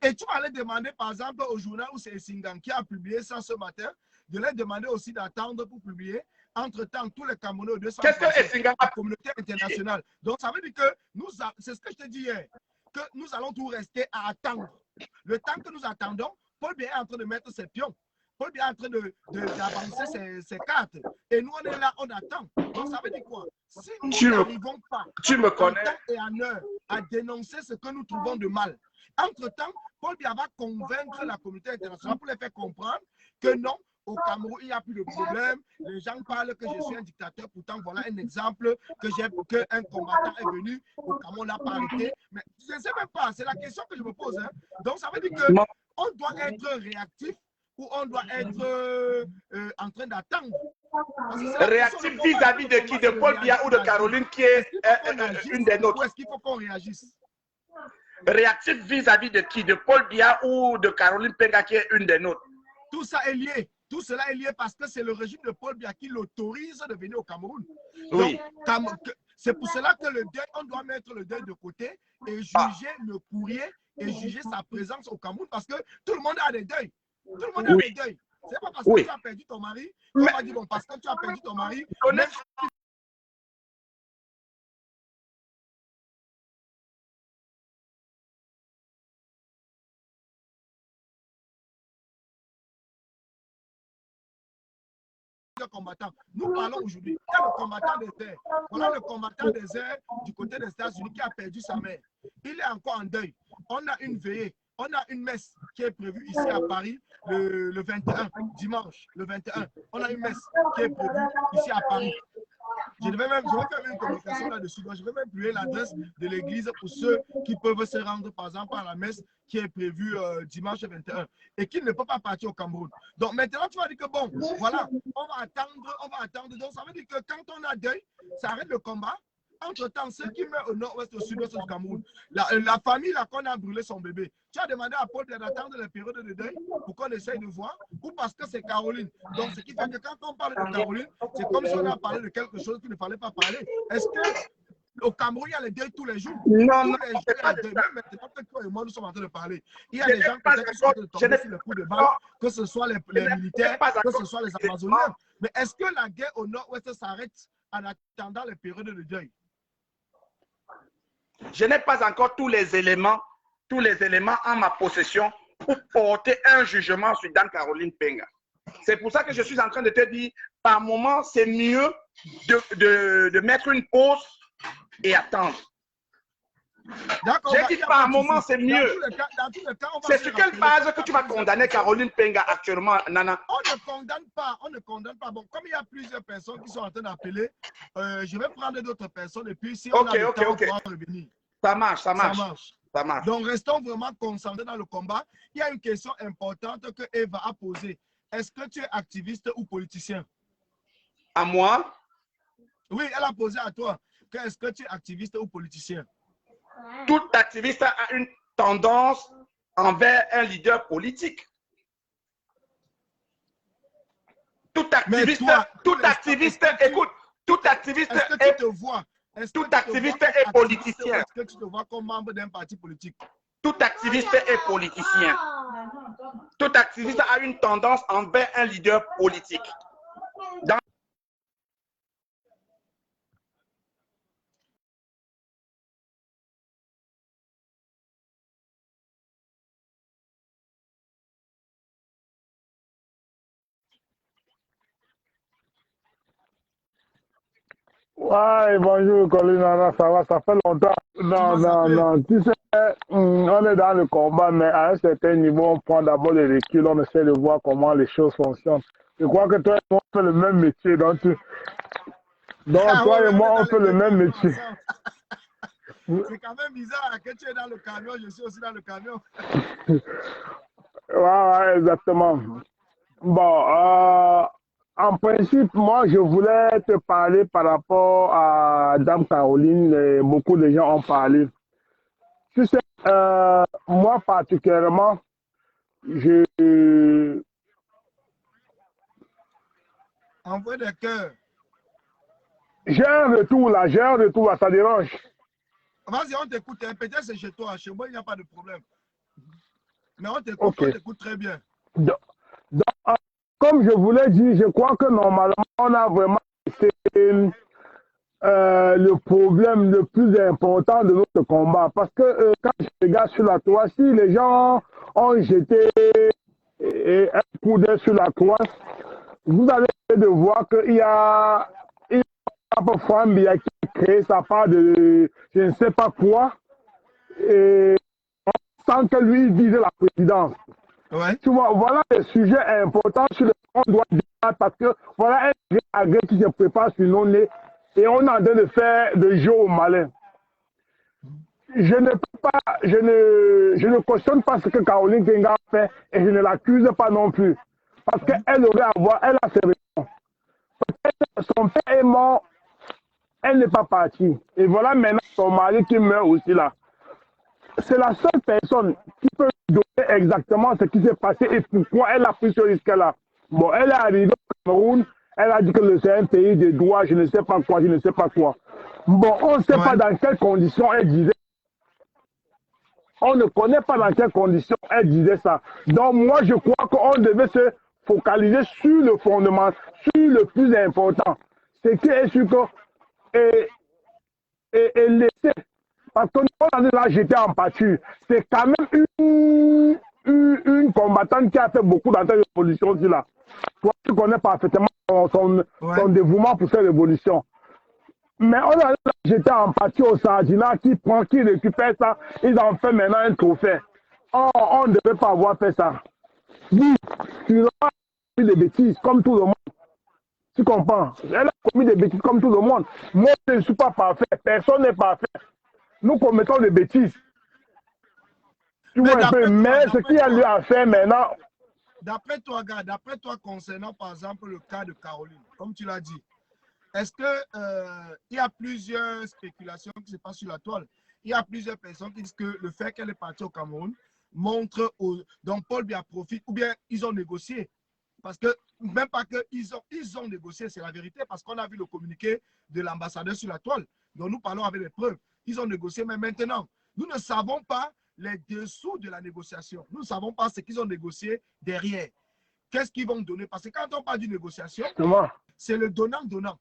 et tu m'allais demander, par exemple, au journal où c'est Singan qui a publié ça ce matin, de leur demander aussi d'attendre pour publier. Entre-temps, tous les Camerounais, 200 la communauté internationale. Donc, ça veut dire que c'est ce que je te dis hier, que nous allons tout rester à attendre. Le temps que nous attendons, Paul Biya est en train de mettre ses pions. Paul Biya est en train d'avancer ses cartes. Et nous, on est là, on attend. Donc, ça veut dire quoi? Si nous n'arrivons pas en temps et en heure à dénoncer ce que nous trouvons de mal, entre-temps, Paul Biya va convaincre la communauté internationale pour les faire comprendre que non, au Cameroun, il n'y a plus de problème. Les gens parlent que je suis un dictateur. Pourtant, voilà un exemple qu'un combattant est venu au Cameroun, n'a pas arrêté. Mais je ne sais même pas. C'est la question que je me pose. Hein. Donc, ça veut dire qu'on doit être réactif ou on doit être en train d'attendre. Réactif vis-à-vis de qui? De Paul Biya ou de Caroline qui est une des nôtres? Ou est-ce qu'il faut qu'on réagisse? Réactif vis-à-vis de qui? De Paul Biya ou de Caroline Penga qui est une des nôtres? Tout ça est lié. Tout cela est lié parce que c'est le régime de Paul Biya qui l'autorise de venir au Cameroun. Oui. Donc, c'est pour cela que le deuil, on doit mettre le deuil de côté et juger le courrier et juger sa présence au Cameroun parce que tout le monde a des deuils. Tout le monde a des deuils. C'est pas parce que tu as perdu ton mari qu'on va dire, bon, parce que tu as perdu ton mari, même combattant. Nous parlons aujourd'hui. Il y a le combattant des airs. Voilà le combattant des airs du côté des États-Unis qui a perdu sa mère. Il est encore en deuil. On a une veillée. On a une messe qui est prévue ici à Paris le 21, dimanche, le 21. On a une messe qui est prévue ici à Paris. je vais faire une communication là-dessus. Donc, je vais même publier l'adresse de l'église pour ceux qui peuvent se rendre, par exemple, à la messe qui est prévue dimanche 21 et qui ne peut pas partir au Cameroun. Donc, maintenant, tu vas dire que bon, voilà, on va attendre. Donc, ça veut dire que quand on a deuil, ça arrête le combat. Entre-temps, ceux qui meurent au nord-ouest, au sud-ouest du Cameroun, la famille là qu'on a brûlé son bébé, tu as demandé à Paul d'attendre les périodes de deuil pour qu'on essaye de voir, ou parce que c'est Caroline. Donc, ce qui fait que quand on parle de Caroline, c'est comme si on a parlé de quelque chose qu'il ne fallait pas parler. Est-ce qu'au Cameroun, il y a les deuils tous les jours? Non, tous non, les jours, il y a les deuils. Même maintenant que toi et moi, nous sommes en train de parler. Il y a des gens qui sont en train de tomber sur le coup de balle, que ce soit les militaires, que ce soit les Amazoniens. Mais est-ce que la guerre au nord-ouest s'arrête en attendant les périodes de deuil? Je n'ai pas encore tous les éléments en ma possession pour porter un jugement sur Dame Caroline Penga. C'est pour ça que je suis en train de te dire, par moment, c'est mieux de mettre une pause et attendre. J'ai dit par moment, c'est mieux. C'est sur quelle base que tu vas condamner Caroline Penga actuellement, Nana? On ne condamne pas, on ne condamne pas. Bon, comme il y a plusieurs personnes qui sont en train d'appeler, je vais prendre d'autres personnes et puis si on a le temps, on pourra revenir. Ça marche, ça marche. Ça marche. Donc, restons vraiment concentrés dans le combat. Il y a une question importante que Eva a posée. Est-ce que tu es activiste ou politicien? À moi? Oui, elle a posé à toi. Est-ce que tu es activiste ou politicien? Tout activiste a une tendance envers un leader politique. Tout activiste, écoute, tout activiste est politicien. Est-ce que tu te vois comme membre d'un parti politique? Tout activiste est politicien. Tout activiste a une tendance envers un leader politique. Ouais, bonjour Colin, ça va, ça fait longtemps. Non, tu sais, on est dans le combat, mais à un certain niveau, on prend d'abord le recul, on essaie de voir comment les choses fonctionnent. Je crois que toi et moi, on fait le même métier, donc toi et moi, on fait le même métier. C'est quand même bizarre que tu es dans le camion, je suis aussi dans le camion. Ouais, exactement. Bon, en principe, moi, je voulais te parler par rapport à Dame Caroline. Beaucoup de gens ont parlé. Tu sais, moi particulièrement, Envoie des cœurs. J'ai un retour là, ça dérange. Vas-y, on t'écoute. Peut-être c'est chez toi. Chez moi, il n'y a pas de problème. Mais on t'écoute, on t'écoute très bien. Donc, comme je vous l'ai dit, je crois que normalement, on a vraiment fait le problème le plus important de notre combat. Parce que quand je regarde sur la toile, si les gens ont jeté un coup d'œil sur la toile, vous allez de voir qu'il y a une femme qui a créé sa part de je ne sais pas quoi, et sans que lui dise la présidence. Ouais. Tu vois, voilà les sujets importants sur lesquels on doit débattre parce que voilà un gré qui se prépare sur nos nez et on est en train de faire de jeu au malin. Je ne cautionne pas ce que Caroline Penga a fait et je ne l'accuse pas non plus. Parce qu'elle elle a ses raisons. Son père est mort, elle n'est pas partie. Et voilà maintenant son mari qui meurt aussi là. C'est la seule personne qui peut donner exactement ce qui s'est passé et pourquoi elle a pris ce risque-là. Bon, elle est arrivée au Cameroun, elle a dit que c'est un pays de droit, je ne sais pas quoi. Bon, on ne sait pas dans quelles conditions elle disait. On ne connaît pas dans quelles conditions elle disait ça. Donc moi, je crois qu'on devait se focaliser sur le fondement, sur le plus important. C'est qui est sûr que et laisser. Parce que nous, là, j'étais en pâture. C'est quand même une combattante qui a fait beaucoup dans cette révolution là. Toi, tu connais parfaitement son dévouement pour cette révolution. Mais on a j'étais en pâture au Sardina qui récupère ça, ils en font maintenant un trophée. Oh, on ne devait pas avoir fait ça. Oui, tu n'as pas fait des bêtises comme tout le monde. Tu comprends? Elle a commis des bêtises comme tout le monde. Moi, je ne suis pas parfait. Personne n'est parfait. Nous commettons des bêtises. Tu vois un peu. Mais ce qu'il y a lieu à faire maintenant. D'après toi, gars, d'après toi, concernant par exemple le cas de Caroline, comme tu l'as dit, est-ce que il y a plusieurs spéculations qui se passent sur la toile? Il y a plusieurs personnes qui disent que le fait qu'elle est partie au Cameroun montre donc Paul Biya profite, ou bien ils ont négocié. Parce que même pas qu'ils ont négocié, c'est la vérité, parce qu'on a vu le communiqué de l'ambassadeur sur la toile, dont nous parlons avec les preuves. Ils ont négocié, mais maintenant, nous ne savons pas les dessous de la négociation. Nous ne savons pas ce qu'ils ont négocié derrière. Qu'est-ce qu'ils vont donner? Parce que quand on parle d'une négociation, c'est le donnant-donnant.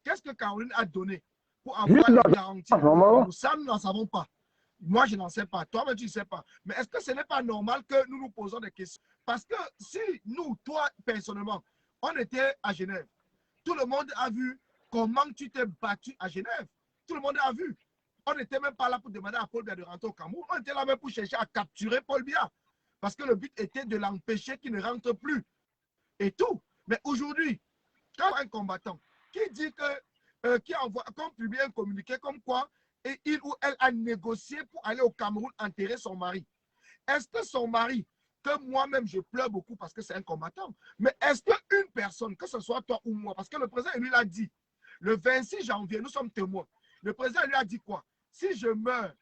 Qu'est-ce que Caroline a donné pour avoir les garanties? Ça, nous n'en savons pas. Moi, je n'en sais pas. Toi-même, tu ne sais pas. Mais est-ce que ce n'est pas normal que nous nous posons des questions? Parce que si nous, toi, personnellement, on était à Genève, tout le monde a vu comment tu t'es battu à Genève. Tout le monde a vu. On n'était même pas là pour demander à Paul Biya de rentrer au Cameroun. On était là même pour chercher à capturer Paul Biya. Parce que le but était de l'empêcher qu'il ne rentre plus. Et tout. Mais aujourd'hui, quand un combattant qui dit que, qui envoie, comme publie un communiqué comme quoi, et il ou elle a négocié pour aller au Cameroun enterrer son mari. Est-ce que son mari, que moi-même je pleure beaucoup parce que c'est un combattant, mais est-ce qu'une personne, que ce soit toi ou moi, parce que le président lui l'a dit, le 26 janvier, nous sommes témoins, le président lui a dit quoi? Si je meurs,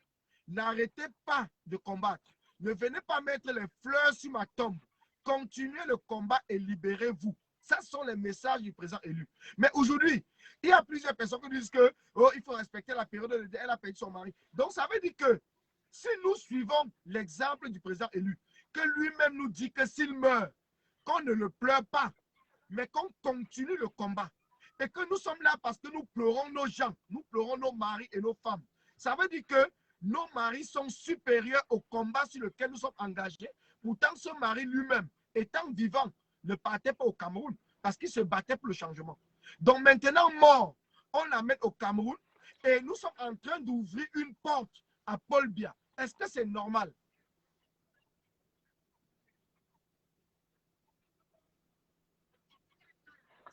n'arrêtez pas de combattre, ne venez pas mettre les fleurs sur ma tombe, continuez le combat et libérez-vous. Ça sont les messages du président élu. Mais aujourd'hui, il y a plusieurs personnes qui disent que oh, il faut respecter la période de elle a perdu son mari. Donc ça veut dire que si nous suivons l'exemple du président élu, que lui-même nous dit que s'il meurt, qu'on ne le pleure pas, mais qu'on continue le combat. Et que nous sommes là parce que nous pleurons nos gens, nous pleurons nos maris et nos femmes. Ça veut dire que nos maris sont supérieurs au combat sur lequel nous sommes engagés. Pourtant, ce mari lui-même, étant vivant, ne partait pas au Cameroun parce qu'il se battait pour le changement. Donc maintenant, mort, on l'amène au Cameroun et nous sommes en train d'ouvrir une porte à Paul Biya. Est-ce que c'est normal?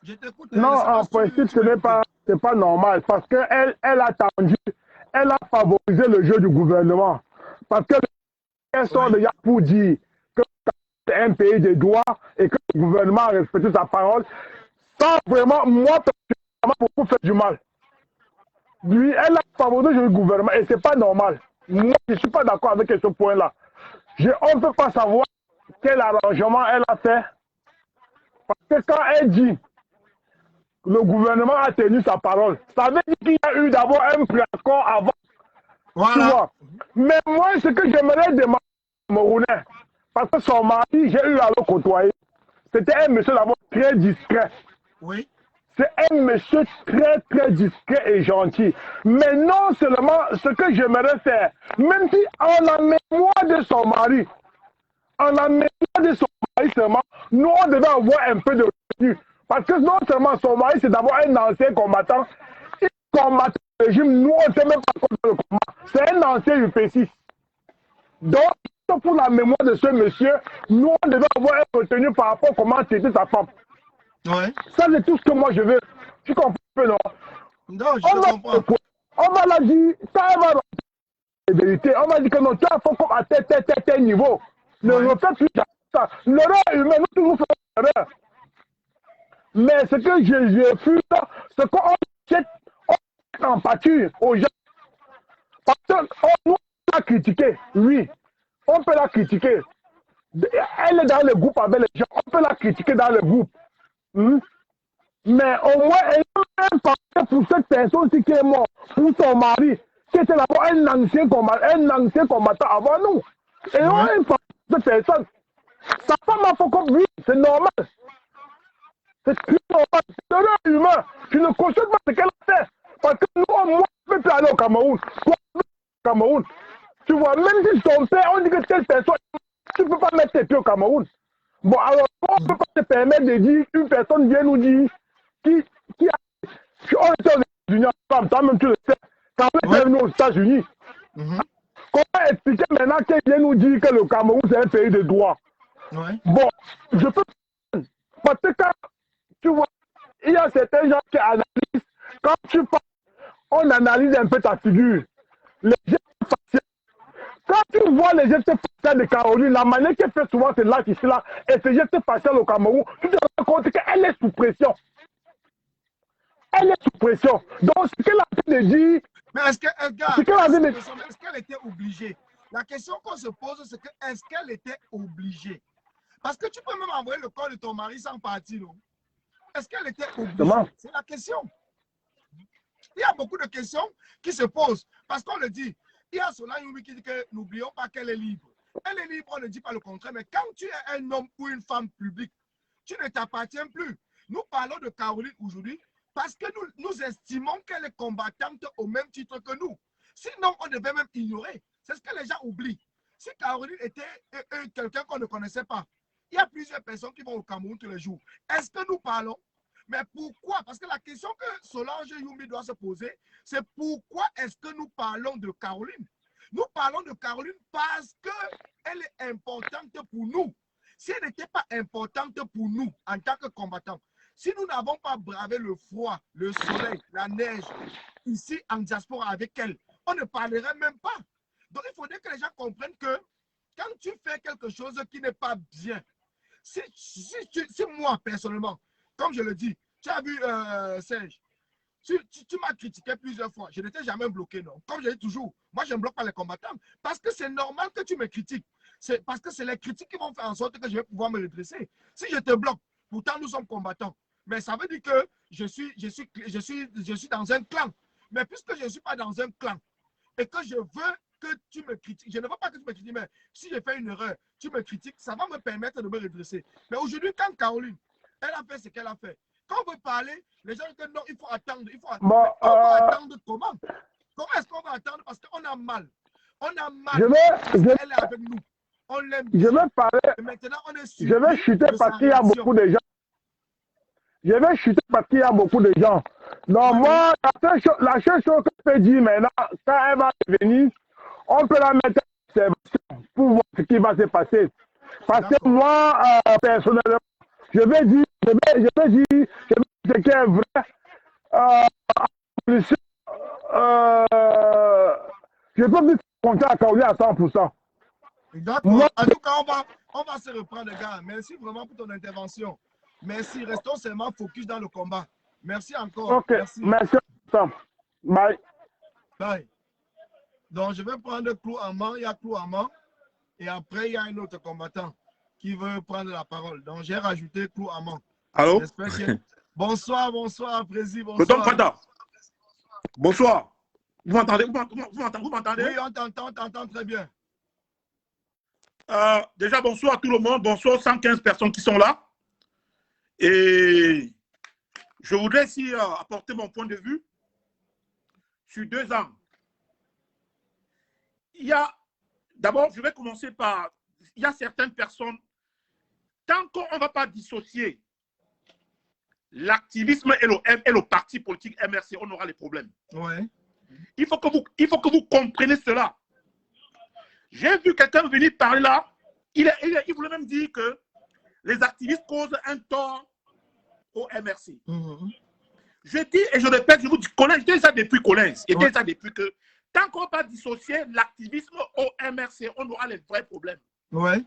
Je t'écoute. Non, en principe, ce n'est pas normal parce qu'elle a attendu, elle a favorisé le jeu du gouvernement. Parce que elles sont déjà pour dire que c'est un pays de droit et que le gouvernement a respecté sa parole. Sans vraiment, moi, personnellement, beaucoup fait du mal. Lui, elle a favorisé le jeu du gouvernement et ce n'est pas normal. Moi, je ne suis pas d'accord avec ce point-là. On ne peut pas savoir quel arrangement elle a fait. Parce que quand elle dit le gouvernement a tenu sa parole, ça veut dire qu'il y a eu d'abord un préaccord avant. Voilà. Tu vois. Mais moi, ce que j'aimerais demander au Camerounais, parce que son mari, j'ai eu à le côtoyer, c'était un monsieur d'abord très discret. Oui. C'est un monsieur très, très discret et gentil. Mais non seulement ce que j'aimerais faire, même si en la mémoire de son mari, seulement, nous on devait avoir un peu de retenue. Parce que non seulement son mari, c'est d'abord un ancien combattant, il combattait le régime, nous on ne sait même pas contre le combat. C'est un ancien UP6. Donc, pour la mémoire de ce monsieur, nous on devait avoir un retenu par rapport à comment c'était sa femme. Ouais. Ça, c'est tout ce que moi je veux. Tu comprends un peu, non? Non, je comprends. On m'a l'a dit, ça va dans la vérité. On m'a dit que non, tu as fait comme à tel niveau. Ne refais plus ça. L'erreur humaine, nous toujours faisons l'erreur. Mais ce que j'ai pu, c'est qu'on jette en pâture aux gens. Parce qu'on peut la critiquer, oui. On peut la critiquer. Elle est dans le groupe avec les gens. On peut la critiquer dans le groupe. Mais au moins, elle a un parti pour cette personne qui est morte, pour son mari, qui était d'abord un ancien combattant avant nous. Et on a un parti pour cette personne. Sa femme a fait comme lui, c'est normal. C'est normal, c'est l'erreur humain. Tu ne cautionnes pas ce qu'elle a fait. Parce que nous, au moins, on peut plus aller au Cameroun. Tu vois, même si son père, on dit que telle personne, tu ne peux pas mettre tes pieds au Cameroun. Bon, alors, on ne peut pas se permettre de dire qu'une personne vient nous dire qui on était aux États-Unis, toi-même tu le sais, quand on était venus aux États-Unis. Comment expliquer maintenant qu'elle vient nous dire que le Cameroun, c'est un pays de droit? Bon, je peux. Parce que quand, tu vois, il y y a certains gens qui analysent, quand tu parles, on analyse un peu ta figure. Les gestes faciaux. Quand tu vois les gestes faciaux de Caroline, la manière qu'elle fait souvent c'est là, ici, là, et ses gestes faciaux au Cameroun, tu te rends compte qu'elle est sous pression. Elle est sous pression. Donc, ce qu'elle a fait de dire. Mais est-ce qu'elle était obligée? La question qu'on se pose, c'est que est-ce qu'elle était obligée? Parce que tu peux même envoyer le corps de ton mari sans partir, non? Est-ce qu'elle était obligée? C'est la question. Il y a beaucoup de questions qui se posent. Parce qu'on le dit, il y a Solange Youmi qui dit que n'oublions pas qu'elle est libre. Elle est libre, on ne dit pas le contraire. Mais quand tu es un homme ou une femme publique, tu ne t'appartiens plus. Nous parlons de Caroline aujourd'hui parce que nous estimons qu'elle est combattante au même titre que nous. Sinon, on devait même ignorer. C'est ce que les gens oublient. Si Caroline était quelqu'un qu'on ne connaissait pas, il y a plusieurs personnes qui vont au Cameroun tous les jours. Est-ce que nous parlons? Mais pourquoi? Parce que la question que Solange Youmi doit se poser, c'est pourquoi est-ce que nous parlons de Caroline? Nous parlons de Caroline parce qu'elle est importante pour nous. Si elle n'était pas importante pour nous en tant que combattants, si nous n'avons pas bravé le froid, le soleil, la neige, ici en diaspora avec elle, on ne parlerait même pas. Donc il faudrait que les gens comprennent que quand tu fais quelque chose qui n'est pas bien, si moi personnellement, comme je le dis, tu as vu Serge, tu m'as critiqué plusieurs fois. Je n'étais jamais bloqué, non. Comme je dis toujours, moi je ne bloque pas les combattants parce que c'est normal que tu me critiques. C'est parce que c'est les critiques qui vont faire en sorte que je vais pouvoir me redresser. Si je te bloque, pourtant nous sommes combattants. Mais ça veut dire que je suis dans un clan. Mais puisque je ne suis pas dans un clan et que je veux que tu me critiques, je ne veux pas que tu me critiques, mais si j'ai fait une erreur, tu me critiques, ça va me permettre de me redresser. Mais aujourd'hui, quand Caroline, elle a fait ce qu'elle a fait, quand on veut parler, les gens disent non, il faut attendre, il faut attendre. Bon, on va attendre comment? Comment est-ce qu'on va attendre? Parce qu'on a mal. On a mal. Elle est avec nous. On l'aime bien. Je vais parler. Et maintenant, on est je vais chuter parce qu'il y a beaucoup de gens. Je vais chuter parce qu'il y a beaucoup de gens. Donc, moi, la seule chose que je peux dire maintenant, quand elle va venir, on peut la mettre en observation pour voir ce qui va se passer. Parce que moi, personnellement, je vais dire ce qui est vrai. Je peux plus compter à Caroline à 100%. D'accord. En tout cas, on va se reprendre, les gars. Merci vraiment pour ton intervention. Merci. Restons seulement focus dans le combat. Merci encore. Ok. Merci. Bye. Bye. Donc, je vais prendre Clou Amand. Il y a Clou Amand. Et après, il y a un autre combattant qui veut prendre la parole. Donc, j'ai rajouté Clou Amand. Allô? Bonsoir, Président. Bonsoir. Fada. Bonsoir. Vous m'entendez? Vous m'entendez? Oui, on t'entend très bien. Déjà, bonsoir à tout le monde. Bonsoir aux 115 personnes qui sont là. Et je voudrais ici apporter mon point de vue sur 2 ans. D'abord, je vais commencer par, il y a certaines personnes, tant qu'on ne va pas dissocier l'activisme et le parti politique MRC, on aura les problèmes. Ouais. Il faut que vous compreniez cela. J'ai vu quelqu'un venir parler là, il voulait même dire que les activistes causent un tort au MRC. Je dis et je répète, je vous dis, collège, je dis ça depuis collège, et ça depuis que tant qu'on ne va pas dissocier l'activisme au MRC, on aura les vrais problèmes. Ouais.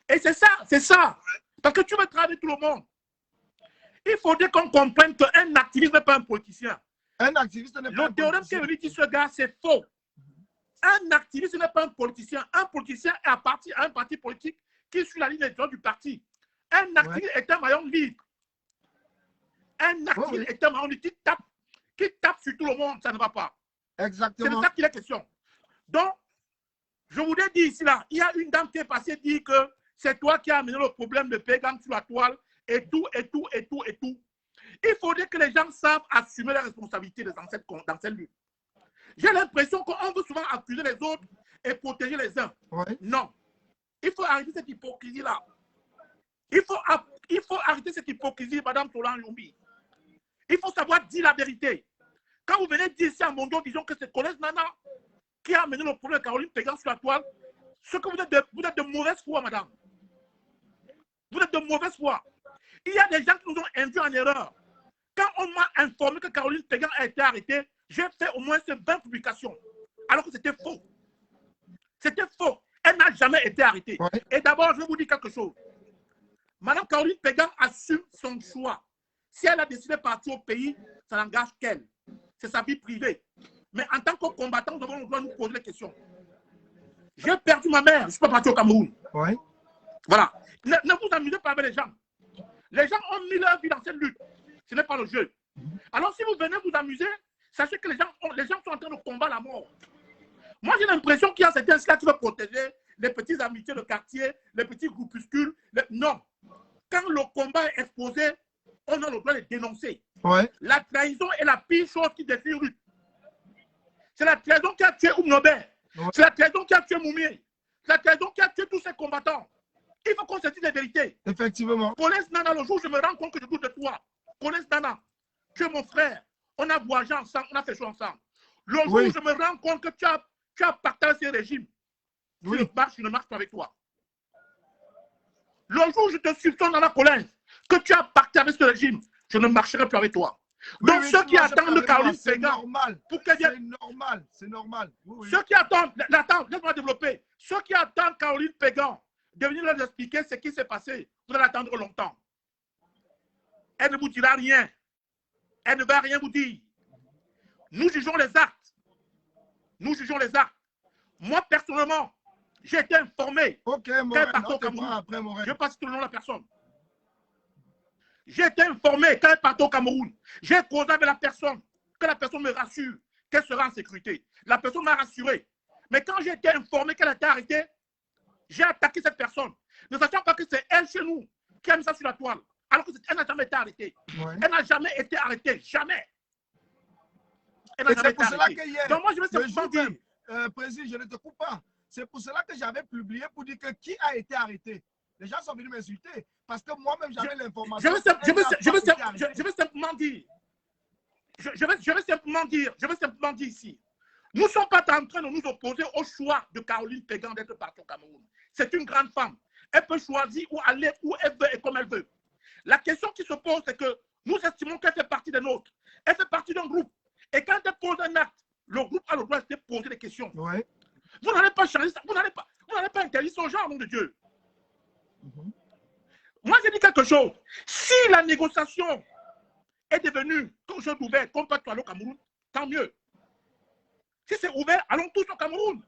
Et c'est ça. Parce que tu veux travailler tout le monde. Il faudrait qu'on comprenne qu'un activiste n'est pas un politicien. Un activiste n'est pas un politicien. Le théorème qui veut dire ce gars, c'est faux. Un activiste n'est pas un politicien. Un politicien est appartient à un parti politique qui suit la ligne éditoriale du parti. Un activiste est un maillon libre. Un activiste est un maillon libre qui tape sur tout le monde, ça ne va pas. Exactement. C'est de ça qu'il est question. Donc, je voudrais dire ici, là, il y a une dame qui est passée dire que c'est toi qui as amené le problème de Pégam sur la toile et tout. Il faudrait que les gens savent assumer les responsabilités dans cette lutte. J'ai l'impression qu'on veut souvent accuser les autres et protéger les uns. Ouais. Non. Il faut arrêter cette hypocrisie-là. Il faut arrêter cette hypocrisie, Madame Solange Youmi. Il faut savoir dire la vérité. Quand vous venez dire ici à Mondo, disons que c'est Collège Nana qui a amené le problème de Caroline Pégam sur la toile, ce que vous êtes de mauvaise foi, madame. Vous êtes de mauvaise foi. Il y a des gens qui nous ont induits en erreur. Quand on m'a informé que Caroline Pégan a été arrêtée, j'ai fait au moins 20 publications. Alors que c'était faux. C'était faux. Elle n'a jamais été arrêtée. Ouais. Et d'abord, je vais vous dire quelque chose. Madame Caroline Pégan assume son choix. Si elle a décidé de partir au pays, ça n'engage qu'elle. C'est sa vie privée. Mais en tant que combattant, nous avons le droit de nous poser des questions. J'ai perdu ma mère, je ne suis pas parti au Cameroun. Ouais. Voilà. Ne vous amusez pas avec les gens. Les gens ont mis leur vie dans cette lutte. Ce n'est pas le jeu. Alors si vous venez vous amuser, sachez que les gens sont en train de combattre la mort. Moi, j'ai l'impression qu'il y a certains là qui veulent protéger les petites amitiés de quartier, les petits groupuscules. Non. Quand le combat est exposé, on a le droit de dénoncer. Ouais. La trahison est la pire chose qui défie une lutte. C'est la trahison qui a tué Oumnobert. Ouais. C'est la trahison qui a tué Moumié. C'est la trahison qui a tué tous ces combattants. Il faut qu'on se dise la vérité. Effectivement. Collins Nana, le jour où je me rends compte que je doute de toi, Collins Nana, tu es mon frère. On a voyagé ensemble, on a fait choses ensemble. Le jour Oui. où je me rends compte que tu as partagé ce régime, Oui. je ne marche pas avec toi. Le jour où je te soupçonne dans la Collins, que tu as partagé avec ce régime, je ne marcherai plus avec toi. Oui, Donc oui, ceux qui attendent de Caroline c'est Pégan, normal. pour qu'elle vienne. C'est normal. C'est normal. Oui, oui. Ceux qui attendent, laisse-moi développer. Ceux qui attendent Caroline Pégan de venir leur expliquer ce qui s'est passé, vous allez attendre longtemps. Elle ne vous dira rien. Elle ne va rien vous dire. Nous jugeons les actes. Nous jugeons les actes. Moi, personnellement, j'ai été informé. Ok, qu'elle Morel, partait au on te Cameroun. prend après, Morel. Je ne sais pas si tout le nom de la personne. J'ai été informé qu'elle partait au Cameroun. J'ai causé avec la personne, que la personne me rassure qu'elle sera en sécurité. La personne m'a rassuré. Mais quand j'ai été informé qu'elle a été arrêtée, j'ai attaqué cette personne. Ne sachant pas que c'est elle chez nous qui a mis ça sur la toile. Alors qu'elle n'a jamais été arrêtée. Ouais. Elle n'a jamais été arrêtée. Jamais. Elle n'a Et jamais c'est été pour cela arrêtée. que hier, Donc moi, je vais le simplement jour dire. même, Président, je ne te coupe pas. C'est pour cela que j'avais publié pour dire que qui a été arrêté. Les gens sont venus m'insulter parce que moi-même j'avais l'information. Je vais simplement dire. Je vais simplement dire ici. Nous ne sommes pas en train de nous opposer au choix de Caroline Pégan d'être partie au Cameroun. C'est une grande femme. Elle peut choisir où aller, où elle veut et comme elle veut. La question qui se pose, c'est que nous estimons qu'elle fait partie des nôtres. Elle fait partie d'un groupe. Et quand elle pose un acte, le groupe a le droit de se poser des questions. Ouais. Vous n'allez pas changer ça. Vous n'allez pas interdire son genre, nom de Dieu. Moi, j'ai dit quelque chose. Si la négociation est devenue quelque chose d'ouvert, comme pas toi au Cameroun, tant mieux. Si c'est ouvert, allons tous au Cameroun.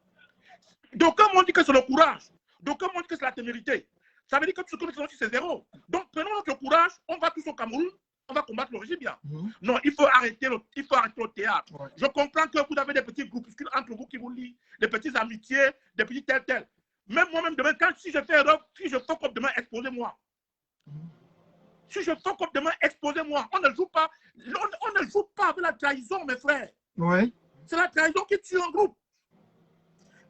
D'aucuns m'ont dit que c'est le courage. D'aucuns m'ont dit que c'est la témérité. Ça veut dire que tout ce que nous faisons, c'est zéro. Donc, prenons notre courage, on va tous au Cameroun, on va combattre le régime bien. Non, il faut arrêter le théâtre. Ouais. Je comprends que vous avez des petits groupuscules entre vous qui vous lient, des petites amitiés, des petits tel. Même moi-même, demain, si je fais erreur, si je fais comme demain, exposez-moi. Si je fais comme demain, exposez-moi. On ne joue pas avec la trahison, mes frères. Ouais. C'est la trahison qui tue un groupe.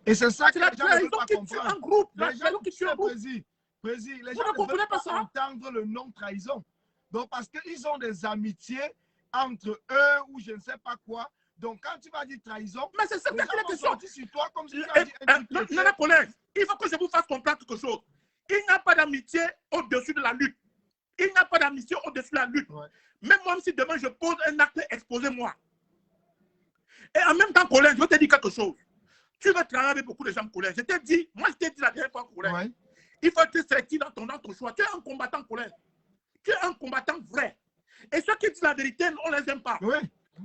Et c'est ça que les gens ne veulent pas comprendre. Un groupe. Les gens qui tuent un groupe. Les gens ne veulent pas entendre le nom trahison. Donc, parce qu'ils ont des amitiés entre eux ou je ne sais pas quoi. Donc, quand tu vas dire trahison, mais c'est ça que la question. Sur toi comme si tu as dit Nana Collins, il faut que je vous fasse comprendre quelque chose. Il n'y a pas d'amitié au-dessus de la lutte. Il n'y a pas d'amitié au-dessus de la lutte. Ouais. Même moi, si demain je pose un acte, exposez-moi. Et en même temps, Collins, je vais te dire quelque chose. Tu vas travailler avec beaucoup de gens, Collins. Je t'ai dit, moi je t'ai dit la dernière fois, Collins. Ouais. Il faut être sélectif dans ton choix. Tu es un combattant, Collins. Tu es un combattant vrai. Et ceux qui disent la vérité, on ne les aime pas. Oui.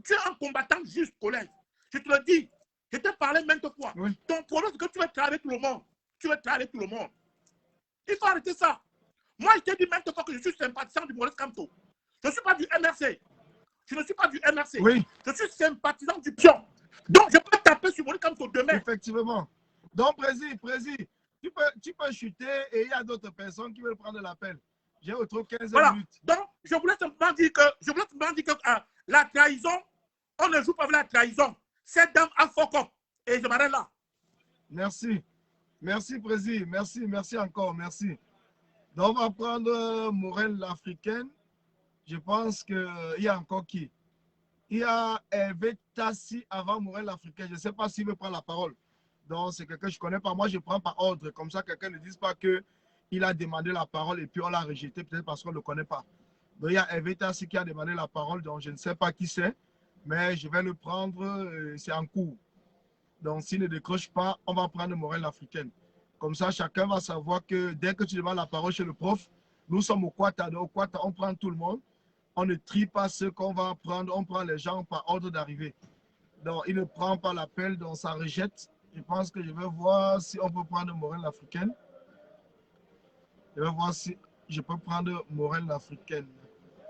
Tu es un combattant juste, Collins. Je te le dis. Je t'ai parlé maintes fois. Oui. Ton problème, c'est que tu veux travailler avec tout le monde. Tu veux travailler avec tout le monde. Il faut arrêter ça. Moi, je t'ai dit maintes fois que je suis sympathisant du Maurice Kamto. Je ne suis pas du MRC. Je ne suis pas du MRC. Oui. Je suis sympathisant du pion. Donc, je peux taper sur Maurice Kamto demain. Effectivement. Donc, Président, tu peux chuter et il y a d'autres personnes qui veulent prendre l'appel. J'ai autour de 15 minutes. Donc, je voulais simplement dire que la trahison, on ne joue pas avec la trahison. Cette dame a fuck up. Et je m'arrête là. Merci. Merci, Président. Merci encore. Merci. Donc, on va prendre Morel l'Africaine. Je pense qu'il y a encore qui? Il y a Hervé Tassi avant Morel l'Africaine. Je ne sais pas s'il veut prendre la parole. Donc, c'est quelqu'un que je ne connais pas. Moi, je prends par ordre. Comme ça, quelqu'un ne dise pas qu'il a demandé la parole et puis on l'a rejeté, peut-être parce qu'on ne le connaît pas. Donc, il y a Evetas qui a demandé la parole, donc je ne sais pas qui c'est, mais je vais le prendre, c'est en cours. Donc, s'il ne décroche pas, on va prendre Morel l'Africaine. Comme ça, chacun va savoir que dès que tu demandes la parole chez le prof, nous sommes au Quata. Donc, au Quata, on prend tout le monde. On ne trie pas ceux qu'on va prendre, on prend les gens par ordre d'arrivée. Donc, il ne prend pas l'appel, donc ça rejette. Je pense que je vais voir si on peut prendre Morel l'Africaine. Je vais voir si je peux prendre Morel l'Africaine.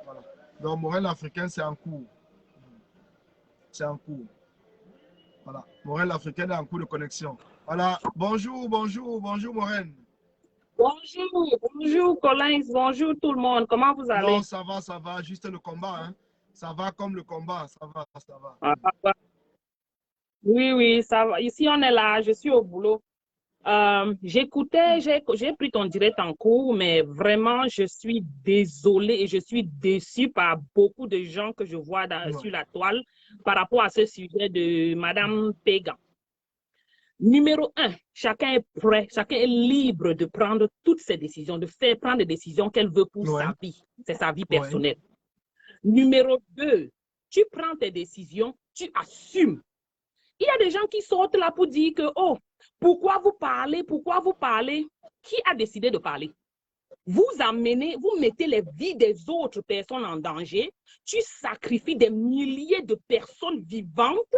Voilà. Donc, Morel l'Africaine, c'est en cours. C'est en cours. Voilà. Morel l'Africaine est en cours de connexion. Voilà. Bonjour, bonjour, bonjour, Morel. Bonjour, bonjour Collins, bonjour tout le monde. Comment vous allez? Non, ça va. Juste le combat. Hein. Ça va comme le combat. Ça va, ça va. Ah, oui, oui, ça va. Ici, on est là. Je suis au boulot. J'écoutais, j'ai pris ton direct en cours, mais vraiment, je suis désolée et je suis déçue par beaucoup de gens que je vois sur la toile par rapport à ce sujet de Madame Pégan. Numéro 1, chacun est prêt, chacun est libre de prendre toutes ses décisions, de faire prendre des décisions qu'elle veut pour sa vie. C'est sa vie personnelle. Numéro 2, tu prends tes décisions, tu assumes. Il y a des gens qui sortent là pour dire que, oh, pourquoi vous parlez? Qui a décidé de parler? Vous amenez, vous mettez les vies des autres personnes en danger, tu sacrifies des milliers de personnes vivantes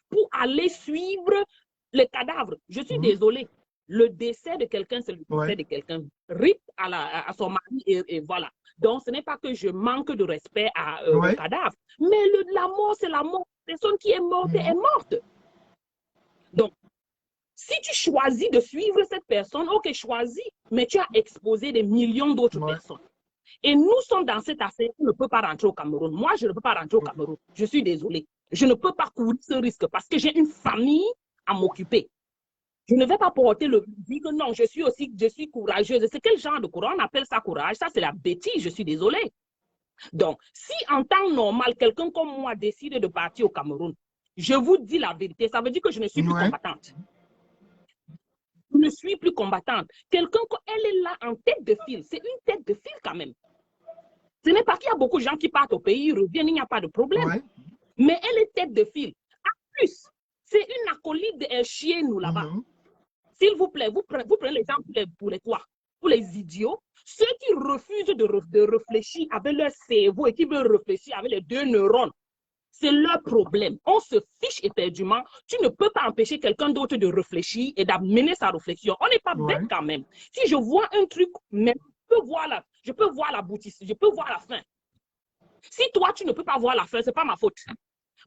pour aller suivre les cadavres. Je suis désolée. Le décès de quelqu'un, c'est le décès de quelqu'un. RIP à son mari et voilà. Donc, ce n'est pas que je manque de respect au cadavre, mais la mort, c'est la mort. La personne qui est morte est morte. Donc, si tu choisis de suivre cette personne, ok, choisis, mais tu as exposé des millions d'autres personnes. Et nous sommes dans cette affaire, on ne peut pas rentrer au Cameroun. Moi, je ne peux pas rentrer au Cameroun. Je suis désolée. Je ne peux pas courir ce risque parce que j'ai une famille à m'occuper. Je ne vais pas porter le dire que non, je suis courageuse. C'est quel genre de courage? On appelle ça courage. Ça, c'est la bêtise. Je suis désolée. Donc, si en temps normal, quelqu'un comme moi décide de partir au Cameroun, je vous dis la vérité, ça veut dire que je ne suis plus combattante. Je ne suis plus combattante. Quelqu'un, elle est là en tête de file. C'est une tête de file quand même. Ce n'est pas qu'il y a beaucoup de gens qui partent au pays, ils reviennent, il n'y a pas de problème. Mais elle est tête de file. En plus, c'est une acolyte de chez nous là-bas. S'il vous plaît, vous prenez les gens pour les quoi? Pour les idiots. Ceux qui refusent de réfléchir avec leur cerveau et qui veulent réfléchir avec les deux neurones, c'est leur problème. On se fiche éperdument. Tu ne peux pas empêcher quelqu'un d'autre de réfléchir et d'amener sa réflexion. On n'est pas bête quand même. Si je vois un truc, même, je peux voir la boutisse, je peux voir la fin. Si toi, tu ne peux pas voir la fin, ce n'est pas ma faute.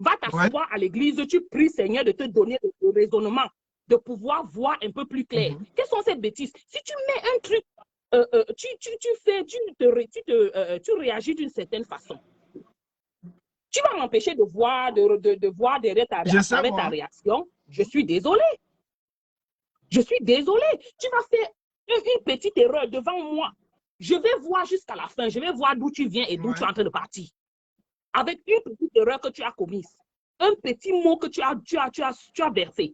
Va t'asseoir à l'église, tu pries Seigneur de te donner le raisonnement, de pouvoir voir un peu plus clair. Quelles sont ces bêtises? Si tu mets un truc, tu réagis d'une certaine façon. Tu vas m'empêcher de voir derrière ta réaction. Je suis désolée. Je suis désolée. Tu vas faire une petite erreur devant moi. Je vais voir jusqu'à la fin. Je vais voir d'où tu viens et d'où tu es en train de partir. Avec une petite erreur que tu as commise. Un petit mot que tu as versé.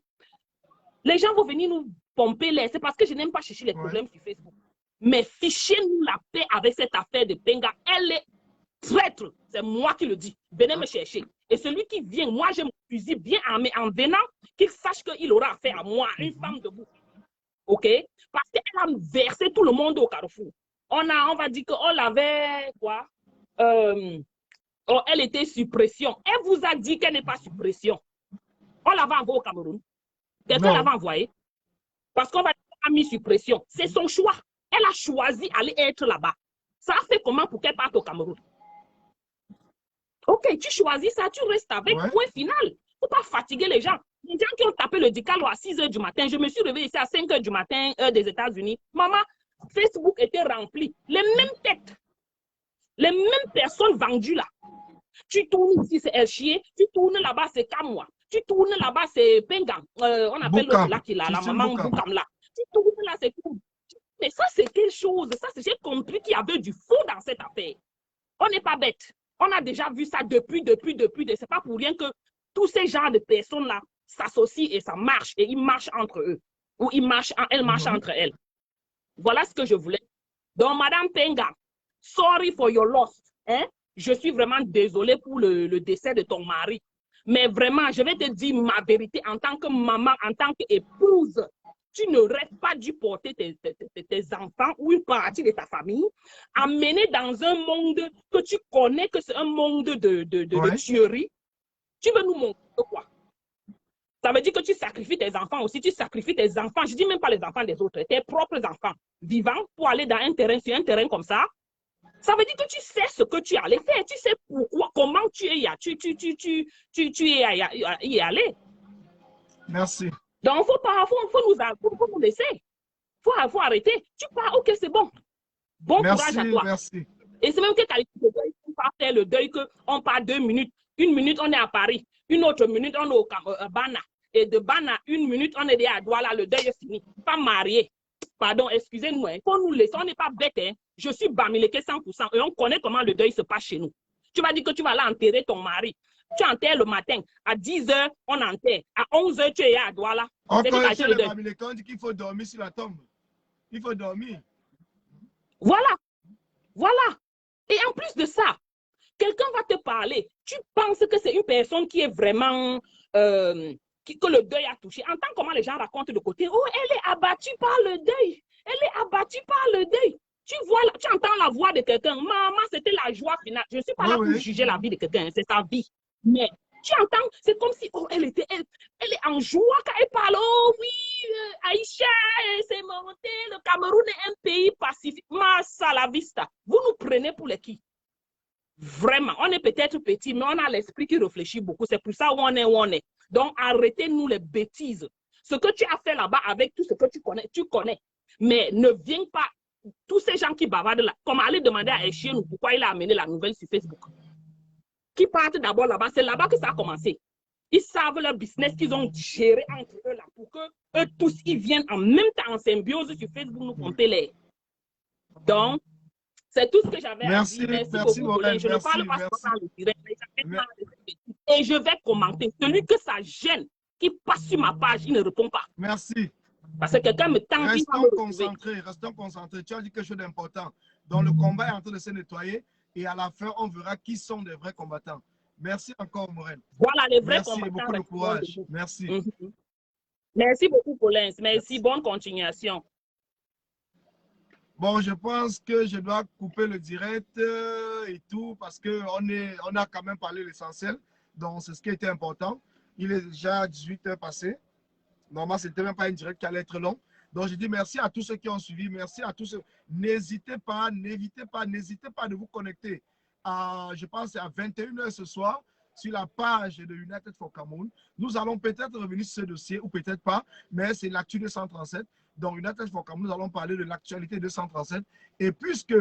Les gens vont venir nous pomper l'air. C'est parce que je n'aime pas chercher les problèmes sur Facebook. Mais fichez-nous la paix avec cette affaire de Penga. Elle est traître. C'est moi qui le dis. Venez me chercher. Et celui qui vient, moi j'ai mon fusil bien armé en venant, qu'il sache qu'il aura affaire à moi, une femme debout. OK? Parce qu'elle a versé tout le monde au carrefour. On va dire qu'on l'avait, quoi? Elle était sous pression. Elle vous a dit qu'elle n'est pas sous pression. On l'avait envoyée au Cameroun. Quelqu'un l'avait envoyée. Parce qu'on va dire qu'elle a mis sous pression. C'est son choix. Elle a choisi d'aller être là-bas. Ça a fait comment pour qu'elle parte au Cameroun? Ok, tu choisis ça, tu restes avec. Point final. Il ne faut pas fatiguer les gens. Les gens qui ont tapé le décalo à 6 h du matin, je me suis réveillée ici à 5 h du matin, heure des États-Unis. Maman, Facebook était rempli. Les mêmes têtes. Les mêmes personnes vendues là. Tu tournes ici, c'est El Chier. Tu tournes là-bas, c'est Kamwa. Tu tournes là-bas, c'est Pengang. On appelle le là qui là, la maman Boukam là. Tu tournes là, c'est tout. Mais ça, c'est quelque chose. Ça, j'ai compris qu'il y avait du faux dans cette affaire. On n'est pas bête. On a déjà vu ça depuis. C'est pas pour rien que tous ces genres de personnes-là s'associent et ça marche. Et ils marchent entre eux. Ou elles marchent entre elles. Voilà ce que je voulais. Donc, Madame Penga, sorry for your loss. hein, je suis vraiment désolée pour le décès de ton mari. Mais vraiment, je vais te dire ma vérité en tant que maman, en tant qu'épouse. Tu n'aurais pas dû porter tes enfants ou une partie de ta famille, amener dans un monde que tu connais que c'est un monde de tuerie. Tu veux nous montrer quoi? Ça veut dire que tu sacrifies tes enfants aussi, tu sacrifies tes enfants, je ne dis même pas les enfants des autres, tes propres enfants vivants pour aller dans un terrain, sur un terrain comme ça. Ça veut dire que tu sais ce que tu allais faire, tu sais pourquoi, comment tu es y aller. Merci. Donc, faut nous laisser. Faut arrêter. Tu pars, ok, c'est bon. Bon courage à toi. Merci. Et c'est même que qualité de deuil, on va faire le deuil qu'on part 2 minutes. 1 minute, on est à Paris. Une autre minute, on est au Bana. Et de Bana, 1 minute, on est à Douala. Le deuil est fini. Pas marié. Pardon, excusez-nous. Il faut nous laisser. On n'est pas bête. Hein. Je suis Bamileke 100%. Et on connaît comment le deuil se passe chez nous. Tu vas dire que tu vas aller enterrer ton mari. Tu enterres le matin. À 10 h, on enterre. À 11 h, tu es à Douala. On connaît le Bamileke, on dit qu'il faut dormir sur la tombe. Il faut dormir. Voilà. Voilà. Et en plus de ça, quelqu'un va te parler. Tu penses que c'est une personne qui est vraiment... que le deuil a touché. Entends comment les gens racontent de côté. Oh, elle est abattue par le deuil. Elle est abattue par le deuil. Tu vois, tu entends la voix de quelqu'un. Maman, c'était la joie finale. Je ne suis pas là pour juger la vie de quelqu'un. C'est sa vie. Mais tu entends, c'est comme si, oh, elle est en joie quand elle parle. Oh oui, Aïcha, c'est monté. Le Cameroun est un pays pacifique. Massa la vista. Vous nous prenez pour les qui? Vraiment, on est peut-être petit, mais on a l'esprit qui réfléchit beaucoup. C'est pour ça où on est. Donc, arrêtez-nous les bêtises. Ce que tu as fait là-bas avec tout ce que tu connais. Mais ne viens pas, tous ces gens qui bavardent là, comme aller demander à Echienou pourquoi il a amené la nouvelle sur Facebook. Qui partent d'abord là-bas, c'est là-bas que ça a commencé. Ils savent leur business qu'ils ont géré entre eux là pour que eux tous, ils viennent en même temps en symbiose sur Facebook nous pomper l'air. Donc, c'est tout ce que j'avais à dire. Merci beaucoup, Pauline. Je ne parle pas dans le direct, et je vais commenter. Celui que ça gêne, qui passe sur ma page, il ne répond pas. Merci. Parce que quelqu'un me tente. Restons concentrés. Tu as dit quelque chose d'important. Donc, le combat est en train de se nettoyer et à la fin, on verra qui sont les vrais combattants. Merci encore, Maureen. Voilà les vrais combattants. Merci beaucoup de courage. Merci. Merci beaucoup, Pauline. Merci. Bonne continuation. Bon, je pense que je dois couper le direct et tout parce qu'on a quand même parlé l'essentiel. Donc, c'est ce qui était important. Il est déjà 18 h passé. Normalement, ce n'était même pas un direct qui allait être long. Donc, je dis merci à tous ceux qui ont suivi. Merci à tous ceux. N'hésitez pas de vous connecter. Je pense à 21 h ce soir sur la page de United for Cameroun. Nous allons peut-être revenir sur ce dossier ou peut-être pas, mais c'est l'actu 237. Donc, United for Cameroun, nous allons parler de l'actualité 237. Et puisque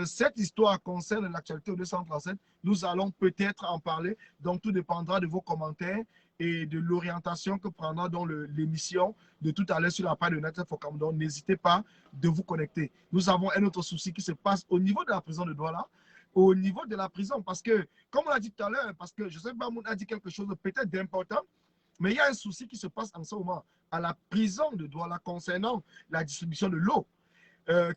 cette histoire concerne l'actualité 237, nous allons peut-être en parler. Donc, tout dépendra de vos commentaires et de l'orientation que prendra dans l'émission de tout à l'heure sur la page de United for Cameroun. Donc, n'hésitez pas de vous connecter. Nous avons un autre souci qui se passe au niveau de la prison de Douala. Au niveau de la prison, parce que, comme on l'a dit tout à l'heure, parce que je sais pas, Bamoun a dit quelque chose de peut-être d'important, mais il y a un souci qui se passe en ce moment à la prison de Douala concernant la distribution de l'eau,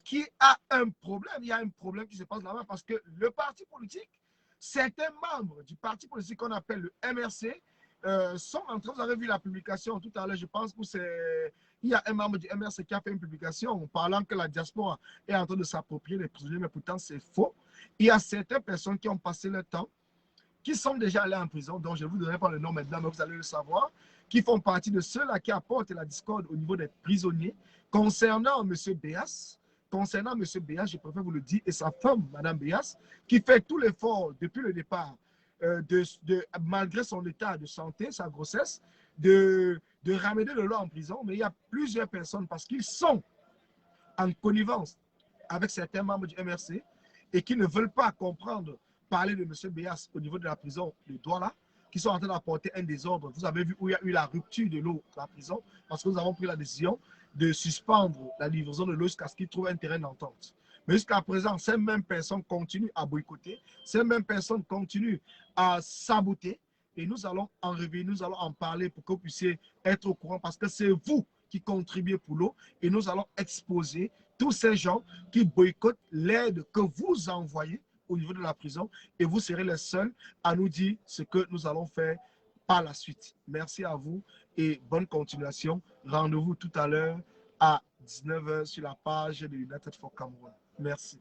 qui a un problème. Il y a un problème qui se passe là-bas parce que le parti politique, certains membres du parti politique qu'on appelle le MRC, sont en train, vous avez vu la publication tout à l'heure, je pense que c'est... Il y a un membre du MRC qui a fait une publication en parlant que la diaspora est en train de s'approprier les prisonniers, mais pourtant c'est faux. Il y a certaines personnes qui ont passé leur temps, qui sont déjà allés en prison, dont je ne vous donnerai pas le nom maintenant, mais vous allez le savoir, qui font partie de ceux-là qui apportent la discorde au niveau des prisonniers. Concernant M. Béas, je préfère vous le dire, et sa femme, Mme Béas, qui fait tout l'effort depuis le départ, malgré son état de santé, sa grossesse, de ramener le lot en prison. Mais il y a plusieurs personnes, parce qu'ils sont en connivence avec certains membres du MRC et qui ne veulent pas comprendre, parler de M. Béas au niveau de la prison de Douala, qui sont en train d'apporter un désordre. Vous avez vu où il y a eu la rupture de l'eau dans la prison, parce que nous avons pris la décision de suspendre la livraison de l'eau jusqu'à ce qu'ils trouvent un terrain d'entente. Mais jusqu'à présent, ces mêmes personnes continuent à boycotter, ces mêmes personnes continuent à saboter, et nous allons en revenir, nous allons en parler pour que vous puissiez être au courant, parce que c'est vous qui contribuez pour l'eau, et nous allons exposer tous ces gens qui boycottent l'aide que vous envoyez au niveau de la prison et vous serez les seuls à nous dire ce que nous allons faire par la suite. Merci à vous et bonne continuation. Rendez-vous tout à l'heure à 19 h sur la page de United for Cameroun. Merci.